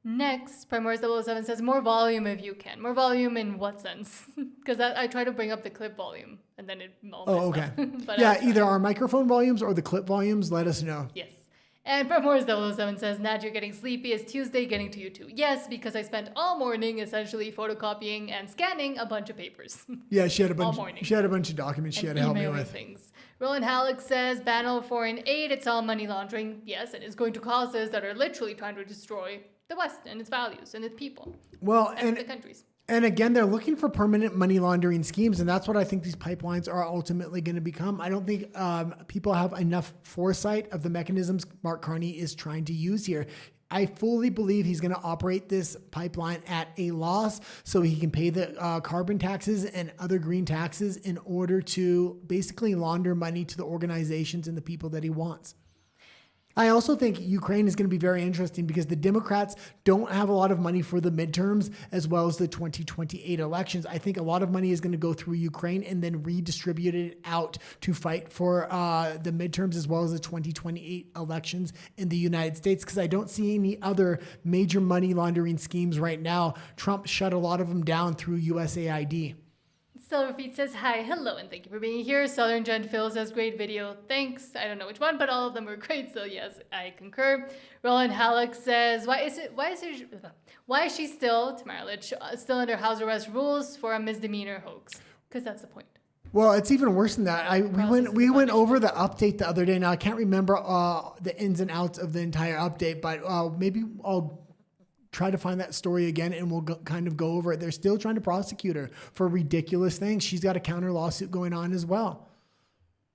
Next, Primrose 007 says, more volume if you can. More volume in what sense? Because I try to bring up the clip volume, and then it all messed up. But yeah, either our microphone volumes or the clip volumes, let us know. Yes. And Primrose 007 says, Nat, you're getting sleepy. Is Tuesday getting to you too? Yes, because I spent all morning essentially photocopying and scanning a bunch of papers. Yeah, she had a bunch of documents she had to help me with. Things. Roland Halleck says, ban all foreign aid. It's all money laundering. Yes, and it's going to causes that are literally trying to destroy the West and its values and its people. Well, and the countries. And again, they're looking for permanent money laundering schemes, and that's what I think these pipelines are ultimately going to become. I don't think people have enough foresight of the mechanisms Mark Carney is trying to use here. I fully believe he's going to operate this pipeline at a loss so he can pay the carbon taxes and other green taxes in order to basically launder money to the organizations and the people that he wants. I also think Ukraine is going to be very interesting because the Democrats don't have a lot of money for the midterms as well as the 2028 elections. I think a lot of money is going to go through Ukraine and then redistribute it out to fight for the midterms as well as the 2028 elections in the United States, because I don't see any other major money laundering schemes right now. Trump shut a lot of them down through USAID. Silverfeet says hi, hello, and thank you for being here. Southern Gen Phil says great video, thanks. I don't know which one, but all of them were great, so yes, I concur. Roland Halleck says, why is she still, Tamara Litch, still under house arrest rules for a misdemeanor hoax? Because that's the point. Well, it's even worse than that. We went over the update the other day. Now I can't remember the ins and outs of the entire update, but maybe I'll try to find that story again and we'll kind of go over it. They're still trying to prosecute her for ridiculous things. She's got a counter lawsuit going on as well.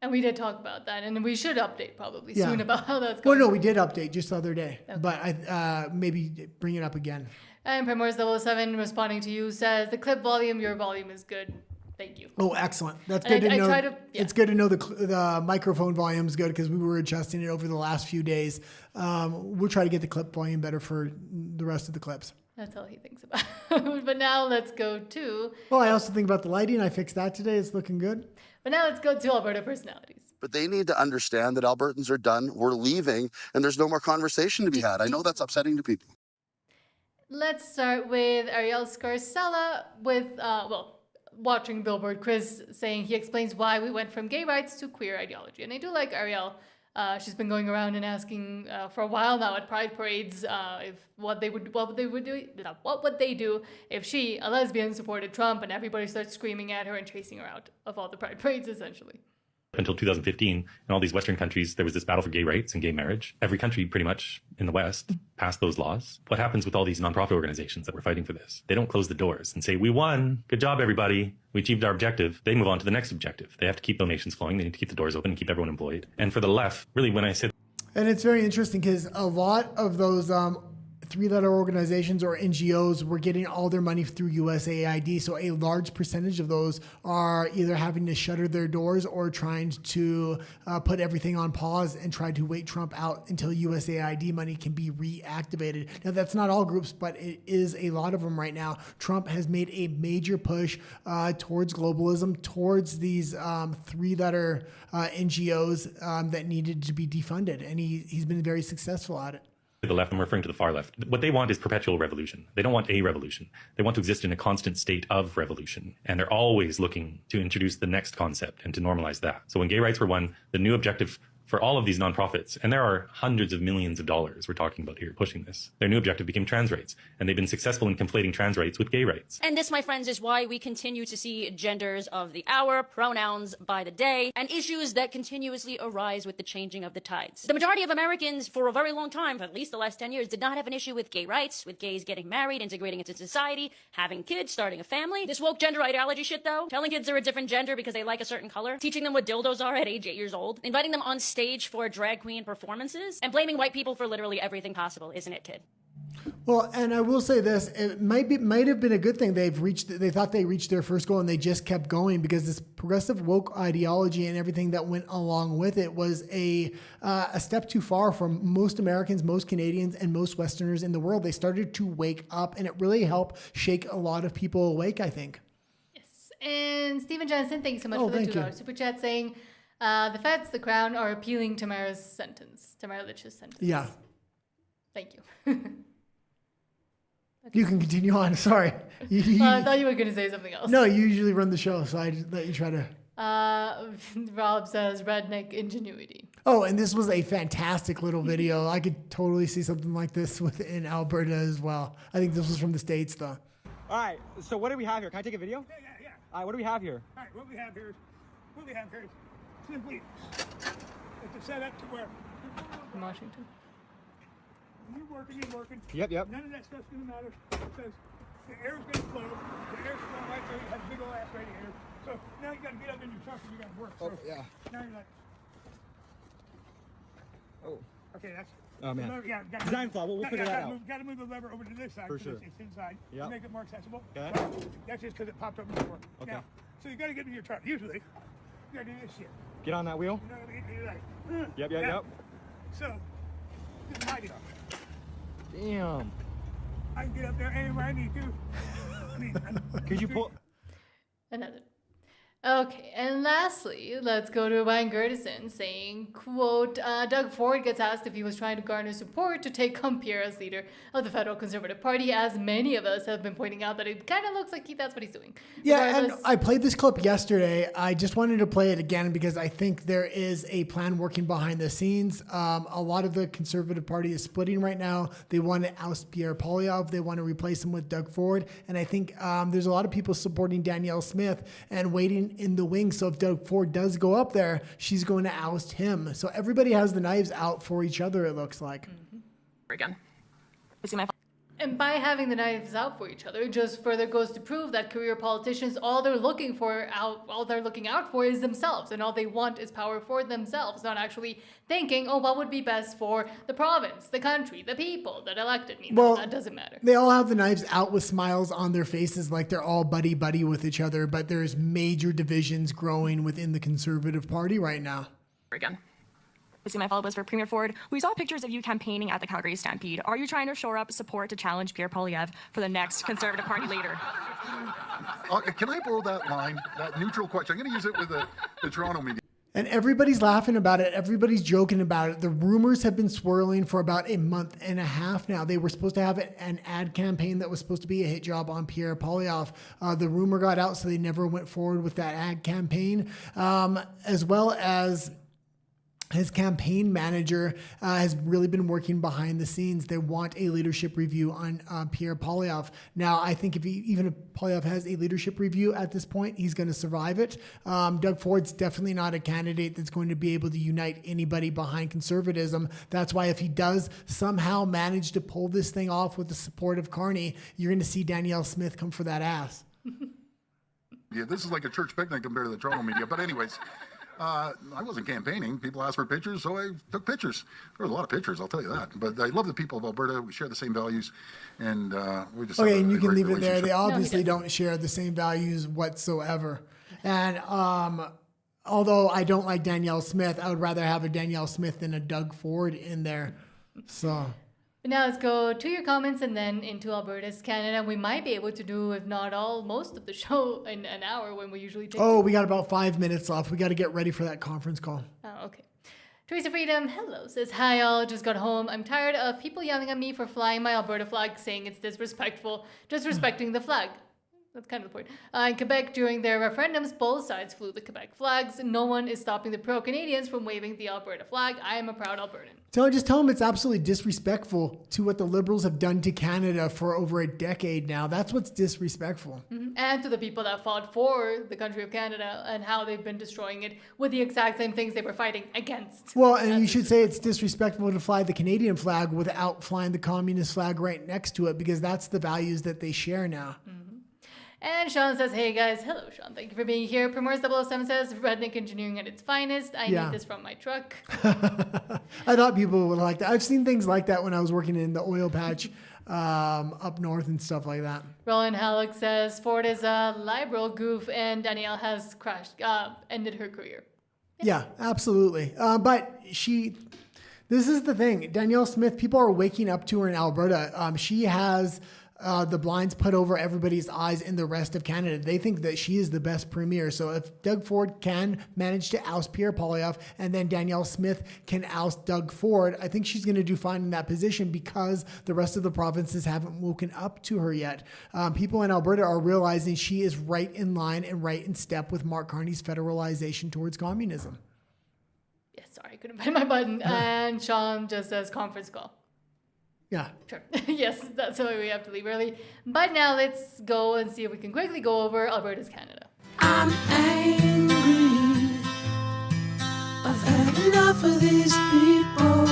And we did talk about that, and we should update probably soon about how that's going. Well, no, we did update just the other day, but I maybe bring it up again. And Primor's 007 responding to you says, the clip volume, your volume is good. Thank you. Oh, excellent. That's good to know. It's good to know the microphone volume is good because we were adjusting it over the last few days. We'll try to get the clip volume better for the rest of the clips. That's all he thinks about. But now let's go to... Well, I also think about the lighting. I fixed that today. It's looking good. But now let's go to Alberta Personalities. But they need to understand that Albertans are done. We're leaving, and there's no more conversation to be had. I know that's upsetting to people. Let's start with Ariel Scarcella with, watching Billboard Chris saying he explains why we went from gay rights to queer ideology. And I do like Ariel. She's been going around and asking for a while now at pride parades what would they do if she, a lesbian, supported Trump and everybody starts screaming at her and chasing her out of all the pride parades, essentially. Until 2015, in all these Western countries, there was this battle for gay rights and gay marriage. Every country pretty much in the West passed those laws. What happens with all these nonprofit organizations that were fighting for this? They don't close the doors and say, we won. Good job, everybody. We achieved our objective. They move on to the next objective. They have to keep donations flowing. They need to keep the doors open and keep everyone employed. And for the left, really, when I said... And it's very interesting because a lot of those three-letter organizations or NGOs were getting all their money through USAID. So a large percentage of those are either having to shutter their doors or trying to put everything on pause and try to wait Trump out until USAID money can be reactivated. Now, that's not all groups, but it is a lot of them right now. Trump has made a major push towards globalism, towards these three-letter NGOs that needed to be defunded. And he's been very successful at it. The left, I'm referring to the far left. What they want is perpetual revolution. They don't want a revolution. They want to exist in a constant state of revolution. And they're always looking to introduce the next concept and to normalize that. So when gay rights were won, the new objective for all of these nonprofits, and there are hundreds of millions of dollars we're talking about here pushing this, their new objective became trans rights. And they've been successful in conflating trans rights with gay rights. And this, my friends, is why we continue to see genders of the hour, pronouns by the day, and issues that continuously arise with the changing of the tides. The majority of Americans, for a very long time, for at least the last 10 years, did not have an issue with gay rights, with gays getting married, integrating into society, having kids, starting a family. This woke gender ideology shit, though, telling kids they're a different gender because they like a certain color, teaching them what dildos are at age 8 years old, inviting them on stage for drag queen performances, and blaming white people for literally everything possible, isn't it, kid? Well, and I will say this, it might have been a good thing they thought they reached their first goal and they just kept going, because this progressive woke ideology and everything that went along with it was a step too far for most Americans, most Canadians, and most Westerners in the world. They started to wake up, and it really helped shake a lot of people awake, I think. Yes. And Stephen Johnson, thank you so much for the $2 super chat saying, the feds, the crown, are appealing Tamara Litch's sentence. Yeah. Thank you. You can continue on. Sorry. I thought you were going to say something else. No, you usually run the show, so I let you try to. Rob says redneck ingenuity. Oh, and this was a fantastic little video. I could totally see something like this within Alberta as well. I think this was from the States, though. All right. So what do we have here? Can I take a video? Yeah. All right. What do we have here? All right. What we have here is simply it's a setup to where in Washington. You're working. Yep. None of that stuff's gonna matter. It says the air's gonna flow. The air's flowing right there. You have a big old ass radiator. So now you gotta get up in your truck and you gotta work. So yeah. Now you're like, oh. Okay, that's. Oh man. Yeah. Design flaw. We'll figure that out. Gotta move the lever over to this side. For sure. It's inside. Yeah. To make it more accessible. Okay. Well, that's just because it popped up before. Okay. Now, so you gotta get in your truck. Usually, you gotta do this shit. Get on that wheel. You're like, Yep. So This is my deal. Damn. I can get up there anywhere I need to. I mean, Could you pull? Another. Okay, and lastly, let's go to Ryan Gertison saying, quote, Doug Ford gets asked if he was trying to garner support to take on Pierre as leader of the federal Conservative Party, as many of us have been pointing out that it kind of looks like that's what he's doing. Yeah, Regardless, and I played this clip yesterday. I just wanted to play it again because I think there is a plan working behind the scenes. A lot of the Conservative Party is splitting right now. They want to oust Pierre Poilievre. They want to replace him with Doug Ford. And I think there's a lot of people supporting Danielle Smith and waiting in the wings. So if Doug Ford does go up there, she's going to oust him. So everybody has the knives out for each other, it looks like. Again. and by having the knives out for each other, it just further goes to prove that career politicians, all they're looking out for is themselves, and all they want is power for themselves, not actually thinking, oh, what would be best for the province, the country, the people that elected me. Well, that doesn't matter. They all have the knives out with smiles on their faces like they're all buddy-buddy with each other, but there's major divisions growing within the Conservative Party right now. Again. My follow-up was for Premier Ford. We saw pictures of you campaigning at the Calgary Stampede. Are you trying to shore up support to challenge Pierre Poilievre for the next Conservative Party leader? Can I borrow that line, that neutral question? I'm going to use it with the Toronto media. And everybody's laughing about it. Everybody's joking about it. The rumors have been swirling for about a month and a half now. They were supposed to have an ad campaign that was supposed to be a hit job on Pierre Poilievre. The rumor got out, so they never went forward with that ad campaign, as well as his campaign manager has really been working behind the scenes. They want a leadership review on Pierre Poilievre. Now, I think even if Poilievre has a leadership review at this point, he's going to survive it. Doug Ford's definitely not a candidate that's going to be able to unite anybody behind conservatism. That's why if he does somehow manage to pull this thing off with the support of Carney, you're going to see Danielle Smith come for that ass. Yeah, this is like a church picnic compared to the Toronto media. But anyways, I wasn't campaigning. People asked for pictures, so I took pictures. There was a lot of pictures, I'll tell you that. But I love the people of Alberta. We share the same values, and we just okay, have and you a can great leave it there. They relationship. obviously don't share the same values whatsoever. And although I don't like Danielle Smith, I would rather have a Danielle Smith than a Doug Ford in there. So. But now let's go to your comments and then into Alberta's Canada. We might be able to do, if not all, most of the show in an hour when we usually take. Oh, we got about 5 minutes left. We got to get ready for that conference call. Oh, okay. Teresa Freedom, hello, says, hi all, just got home. I'm tired of people yelling at me for flying my Alberta flag, saying it's disrespectful, just respecting the flag. That's kind of the point. In Quebec, during their referendums, both sides flew the Quebec flags. No one is stopping the pro-Canadians from waving the Alberta flag. I am a proud Albertan. Just tell them it's absolutely disrespectful to what the Liberals have done to Canada for over a decade now. That's what's disrespectful. Mm-hmm. And to the people that fought for the country of Canada and how they've been destroying it with the exact same things they were fighting against. Well, and you should say it's disrespectful to fly the Canadian flag without flying the communist flag right next to it, because that's the values that they share now. Mm-hmm. And Sean says, hey guys, hello Sean, thank you for being here. Primors 007 says, redneck engineering at its finest. I need this from my truck. I thought people would like that. I've seen things like that when I was working in the oil patch up north and stuff like that. Roland Halleck says, Ford is a liberal goof and Danielle has ended her career. Yeah, absolutely. But this is the thing. Danielle Smith, people are waking up to her in Alberta. She has the blinds put over everybody's eyes in the rest of Canada. They think that she is the best premier. So if Doug Ford can manage to oust Pierre Poilievre and then Danielle Smith can oust Doug Ford, I think she's going to do fine in that position because the rest of the provinces haven't woken up to her yet. People in Alberta are realizing she is right in line and right in step with Mark Carney's federalization towards communism. Yeah, sorry, I couldn't find my button. And Sean just says conference call. Yeah. Sure. Yes, that's why we have to leave early. But now let's go and see if we can quickly go over Alberta's Canada. I'm angry. I've had enough of these people.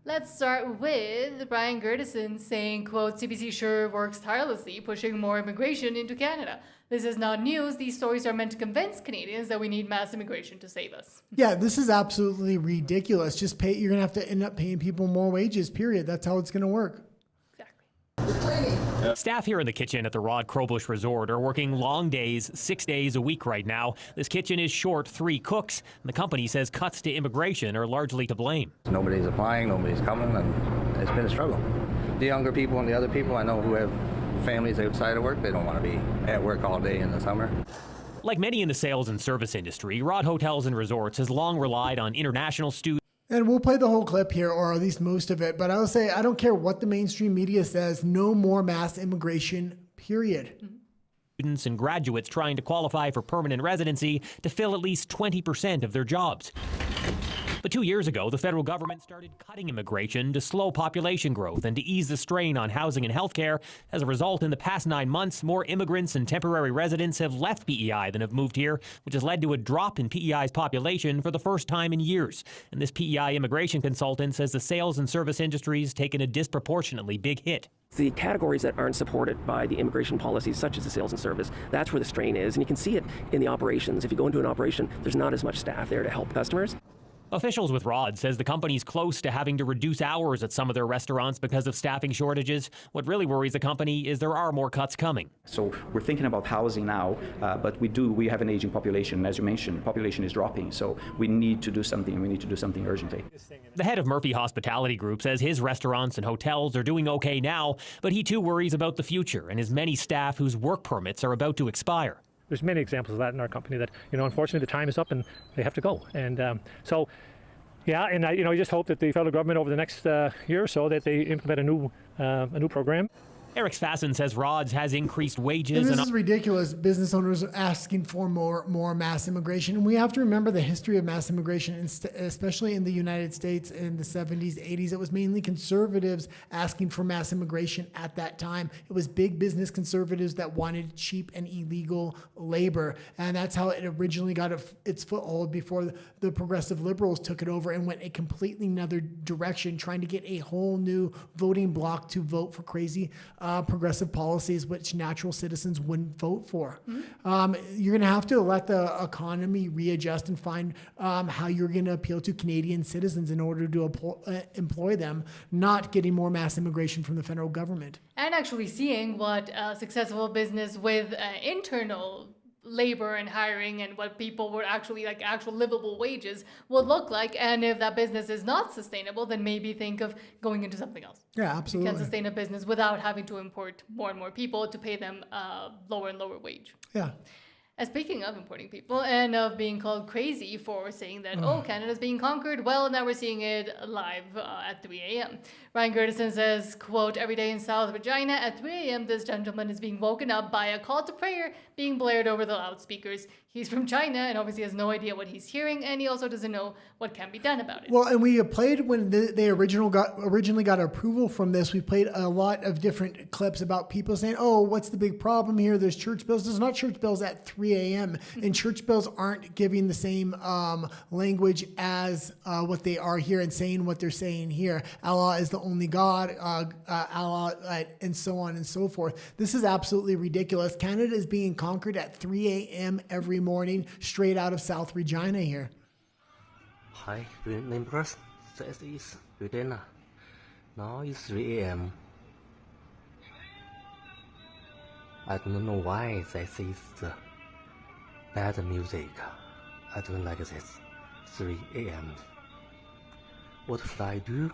Let's start with Brian Gertison saying, quote, CBC sure works tirelessly pushing more immigration into Canada. This is not news. These stories are meant to convince Canadians that we need mass immigration to save us. Yeah, this is absolutely ridiculous. You're going to have to end up paying people more wages, period. That's how it's going to work. Exactly. Staff here in the kitchen at the Rod Crowbush Resort are working long days, 6 days a week right now. This kitchen is short 3 cooks, and the company says cuts to immigration are largely to blame. Nobody's applying, nobody's coming, and it's been a struggle. The younger people and the other people I know who have families outside of work, they don't want to be at work all day in the summer. Like many in the sales and service industry, Rod Hotels and Resorts has long relied on international students. And we'll play the whole clip here, or at least most of it. But I will say, I don't care what the mainstream media says, no more mass immigration, period. Students and graduates trying to qualify for permanent residency to fill at least 20% of their jobs. But 2 years ago, the federal government started cutting immigration to slow population growth and to ease the strain on housing and healthcare. As a result, in the past 9 months, more immigrants and temporary residents have left PEI than have moved here, which has led to a drop in PEI's population for the first time in years. And this PEI immigration consultant says the sales and service industry has taken a disproportionately big hit. The categories that aren't supported by the immigration policies, such as the sales and service, that's where the strain is. And you can see it in the operations. If you go into an operation, there's not as much staff there to help customers. Officials with Rod says the company's close to having to reduce hours at some of their restaurants because of staffing shortages. What really worries the company is there are more cuts coming. So we're thinking about housing now, but we have an aging population. As you mentioned, population is dropping, so we need to do something, and we need to do something urgently. The head of Murphy Hospitality Group says his restaurants and hotels are doing okay now, but he too worries about the future and his many staff whose work permits are about to expire. There's many examples of that in our company that, unfortunately the time is up and they have to go. And so, yeah, and I just hope that the federal government over the next year or so that they implement a new program. Eric Fassen says Rod's has increased wages. And this is ridiculous. Business owners are asking for more mass immigration. And we have to remember the history of mass immigration, especially in the United States in the 70s, 80s. It was mainly conservatives asking for mass immigration at that time. It was big business conservatives that wanted cheap and illegal labor. And that's how it originally got its foothold before the progressive liberals took it over and went a completely another direction, trying to get a whole new voting bloc to vote for crazy progressive policies which natural citizens wouldn't vote for. You're going to have to let the economy readjust and find how you're going to appeal to Canadian citizens in order to employ them, not getting more mass immigration from the federal government. And actually seeing what a successful business with internal labor and hiring and what people were actually like actual livable wages would look like. And if that business is not sustainable, then maybe think of going into something else. Yeah, absolutely. You can sustain a business without having to import more and more people to pay them lower and lower wage. Yeah. And speaking of importing people and of being called crazy for saying that, oh, Canada's being conquered, well, now we're seeing it live at 3 a.m. Ryan Gertison says, quote, every day in South Regina at 3 a.m., this gentleman is being woken up by a call to prayer being blared over the loudspeakers. He's from China and obviously has no idea what he's hearing, and he also doesn't know what can be done about it. Well, and we played when they originally got approval from this. We played a lot of different clips about people saying, oh, what's the big problem here? There's church bells. There's not church bells at 3 a.m. And church bells aren't giving the same language as what they are here and saying what they're saying here. Allah is the only God, Allah, and so on and so forth. This is absolutely ridiculous. Canada is being conquered at 3 a.m. every morning, straight out of South Regina here. Hi, neighbors. This is Regina. Now it's 3 a.m. I don't know why this is the bad music. I don't like this. 3 a.m. What should I do?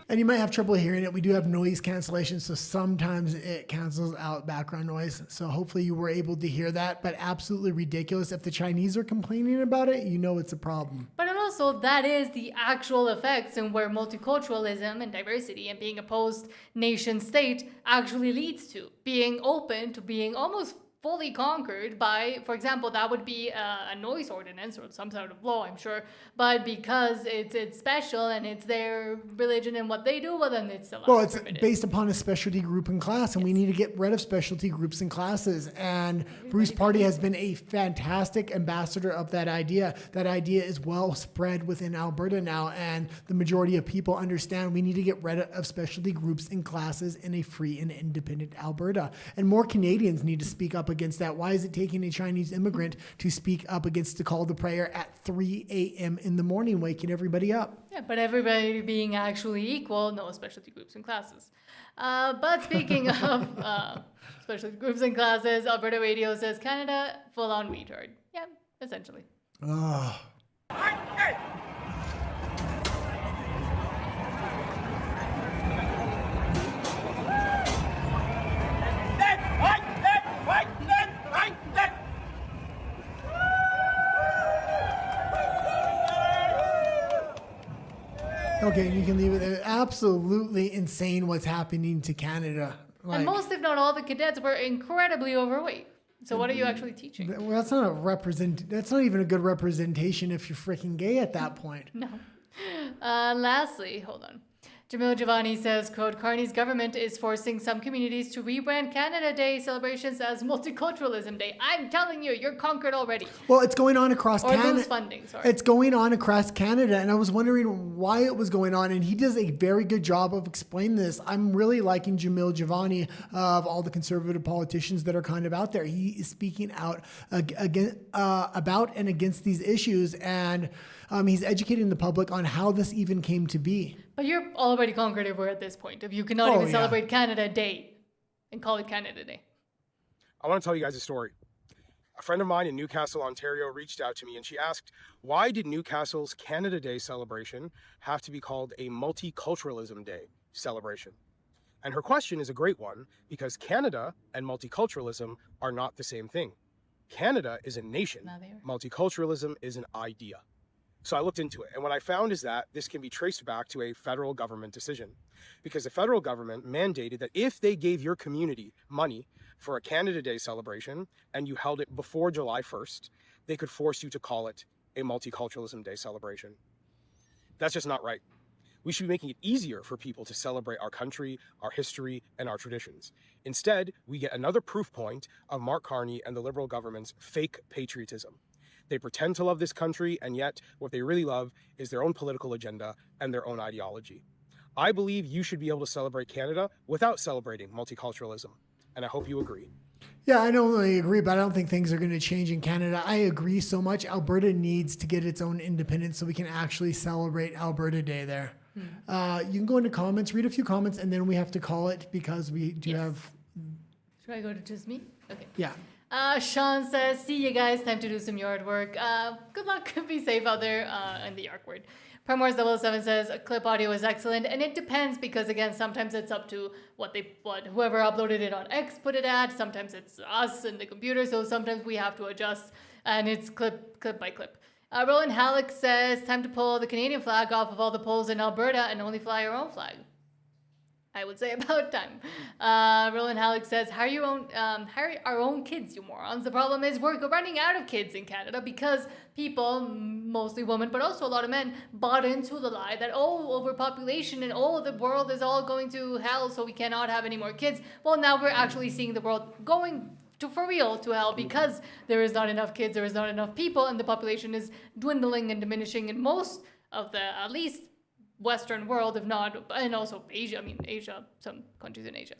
And you might have trouble hearing it. We do have noise cancellation, so sometimes it cancels out background noise. So hopefully you were able to hear that, but absolutely ridiculous. If the Chinese are complaining about it, you know it's a problem. But also that is the actual effects and where multiculturalism and diversity and being a post-nation state actually leads to. Being open to being almost fully conquered by, for example, that would be a noise ordinance or some sort of law, I'm sure. But because it's special and it's their religion and what they do, well, then it's allowed. Well, it's based upon a specialty group and class, and we need to get rid of specialty groups and classes. And Bruce Party has been a fantastic ambassador of that idea. That idea is well spread within Alberta now, and the majority of people understand we need to get rid of specialty groups and classes in a free and independent Alberta. And more Canadians need to speak up against that? Why is it taking a Chinese immigrant to speak up against the call to prayer at 3 a.m. in the morning, waking everybody up? Yeah, but everybody being actually equal, no specialty groups and classes. But speaking of specialty groups and classes, Alberta Radio says Canada full-on retard. Yeah, essentially. Oh. Okay, you can leave it there. Absolutely insane what's happening to Canada. And most, if not all, the cadets were incredibly overweight. So what are you actually teaching? Well, that's not even a good representation if you're freaking gay at that point. No. Lastly, hold on. Jamil Giovanni says, quote, Carney's government is forcing some communities to rebrand Canada Day celebrations as Multiculturalism Day. I'm telling you, you're conquered already. Well, it's going on across Canada. Or lose funding, sorry. It's going on across Canada, and I was wondering why it was going on, and he does a very good job of explaining this. I'm really liking Jamil Giovanni of all the conservative politicians that are kind of out there. He is speaking out about and against these issues, and he's educating the public on how this even came to be. But you're already conquered if we're at this point. If you cannot even celebrate Canada Day and call it Canada Day. I want to tell you guys a story. A friend of mine in Newcastle, Ontario reached out to me and she asked, why did Newcastle's Canada Day celebration have to be called a Multiculturalism Day celebration? And her question is a great one because Canada and multiculturalism are not the same thing. Canada is a nation. Multiculturalism is an idea. So I looked into it, and what I found is that this can be traced back to a federal government decision, because the federal government mandated that if they gave your community money for a Canada Day celebration and you held it before July 1st, they could force you to call it a Multiculturalism Day celebration. That's just not right. We should be making it easier for people to celebrate our country, our history, and our traditions. Instead, we get another proof point of Mark Carney and the Liberal government's fake patriotism. They pretend to love this country, and yet what they really love is their own political agenda and their own ideology. I believe you should be able to celebrate Canada without celebrating multiculturalism, and I hope you agree. Yeah, I don't really agree, but I don't think things are going to change in Canada. I agree so much. Alberta needs to get its own independence so we can actually celebrate Alberta Day there. You can go into comments, read a few comments, and then we have to call it because we do have... Should I go to just me? Okay. Yeah. Sean says, see you guys, time to do some yard work. Good luck, be safe out there in the yard word. Premors 007 says, clip audio is excellent, and it depends because, again, sometimes it's up to what whoever uploaded it on X put it at. Sometimes it's us and the computer, so sometimes we have to adjust, and it's clip by clip. Roland Halleck says, time to pull the Canadian flag off of all the poles in Alberta and only fly our own flag. I would say about time. Roland Halleck says, hire our own kids, you morons. The problem is we're running out of kids in Canada because people, mostly women, but also a lot of men, bought into the lie that, overpopulation and, the world is all going to hell, so we cannot have any more kids. Well, now we're actually seeing the world going for real to hell because there is not enough kids, there is not enough people, and the population is dwindling and diminishing in most of the, at least, Western world, if not, and also Asia. Asia, some countries in Asia.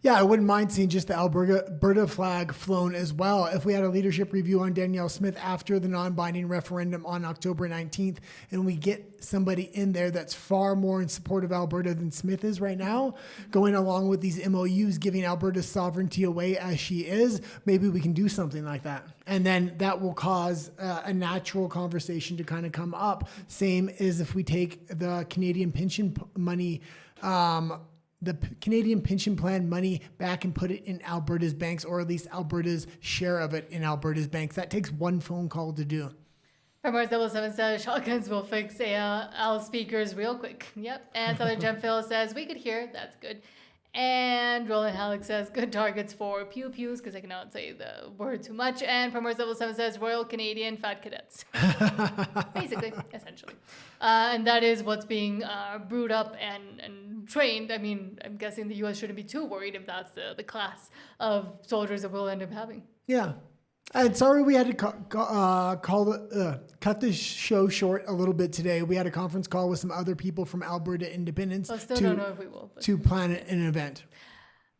Yeah, I wouldn't mind seeing just the Alberta flag flown as well. If we had a leadership review on Danielle Smith after the non-binding referendum on October 19th, and we get somebody in there that's far more in support of Alberta than Smith is right now, going along with these MOUs, giving Alberta's sovereignty away as she is, maybe we can do something like that. And then that will cause a natural conversation to kind of come up. Same as if we take the Canadian pension money, the Canadian pension plan money back and put it in Alberta's banks, or at least Alberta's share of it in Alberta's banks. That takes one phone call to do. Premors 007 says, shotguns will fix AL speakers real quick. Yep. And Southern Gem Phil says, we could hear. That's good. And Roland Halleck says, good targets for pew-pews, because I cannot say the word too much. And Premors 007 says, Royal Canadian Fat Cadets. Basically, essentially. And that is what's being brewed up and trained. I'm guessing the U.S. shouldn't be too worried if that's the class of soldiers that we'll end up having. Yeah. And sorry we had to cut the show short a little bit today. We had a conference call with some other people from Alberta Independence don't know if we will, to plan an event.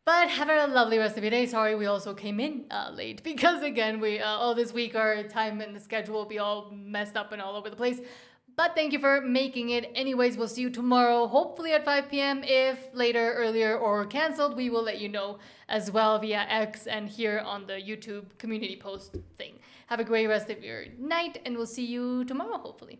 But have a lovely rest of your day. Sorry, we also came in late because, again, we all this week our time and the schedule will be all messed up and all over the place. But thank you for making it. Anyways, we'll see you tomorrow, hopefully at 5 p.m. If later, earlier, or canceled, we will let you know as well via X and here on the YouTube community post thing. Have a great rest of your night, and we'll see you tomorrow, hopefully.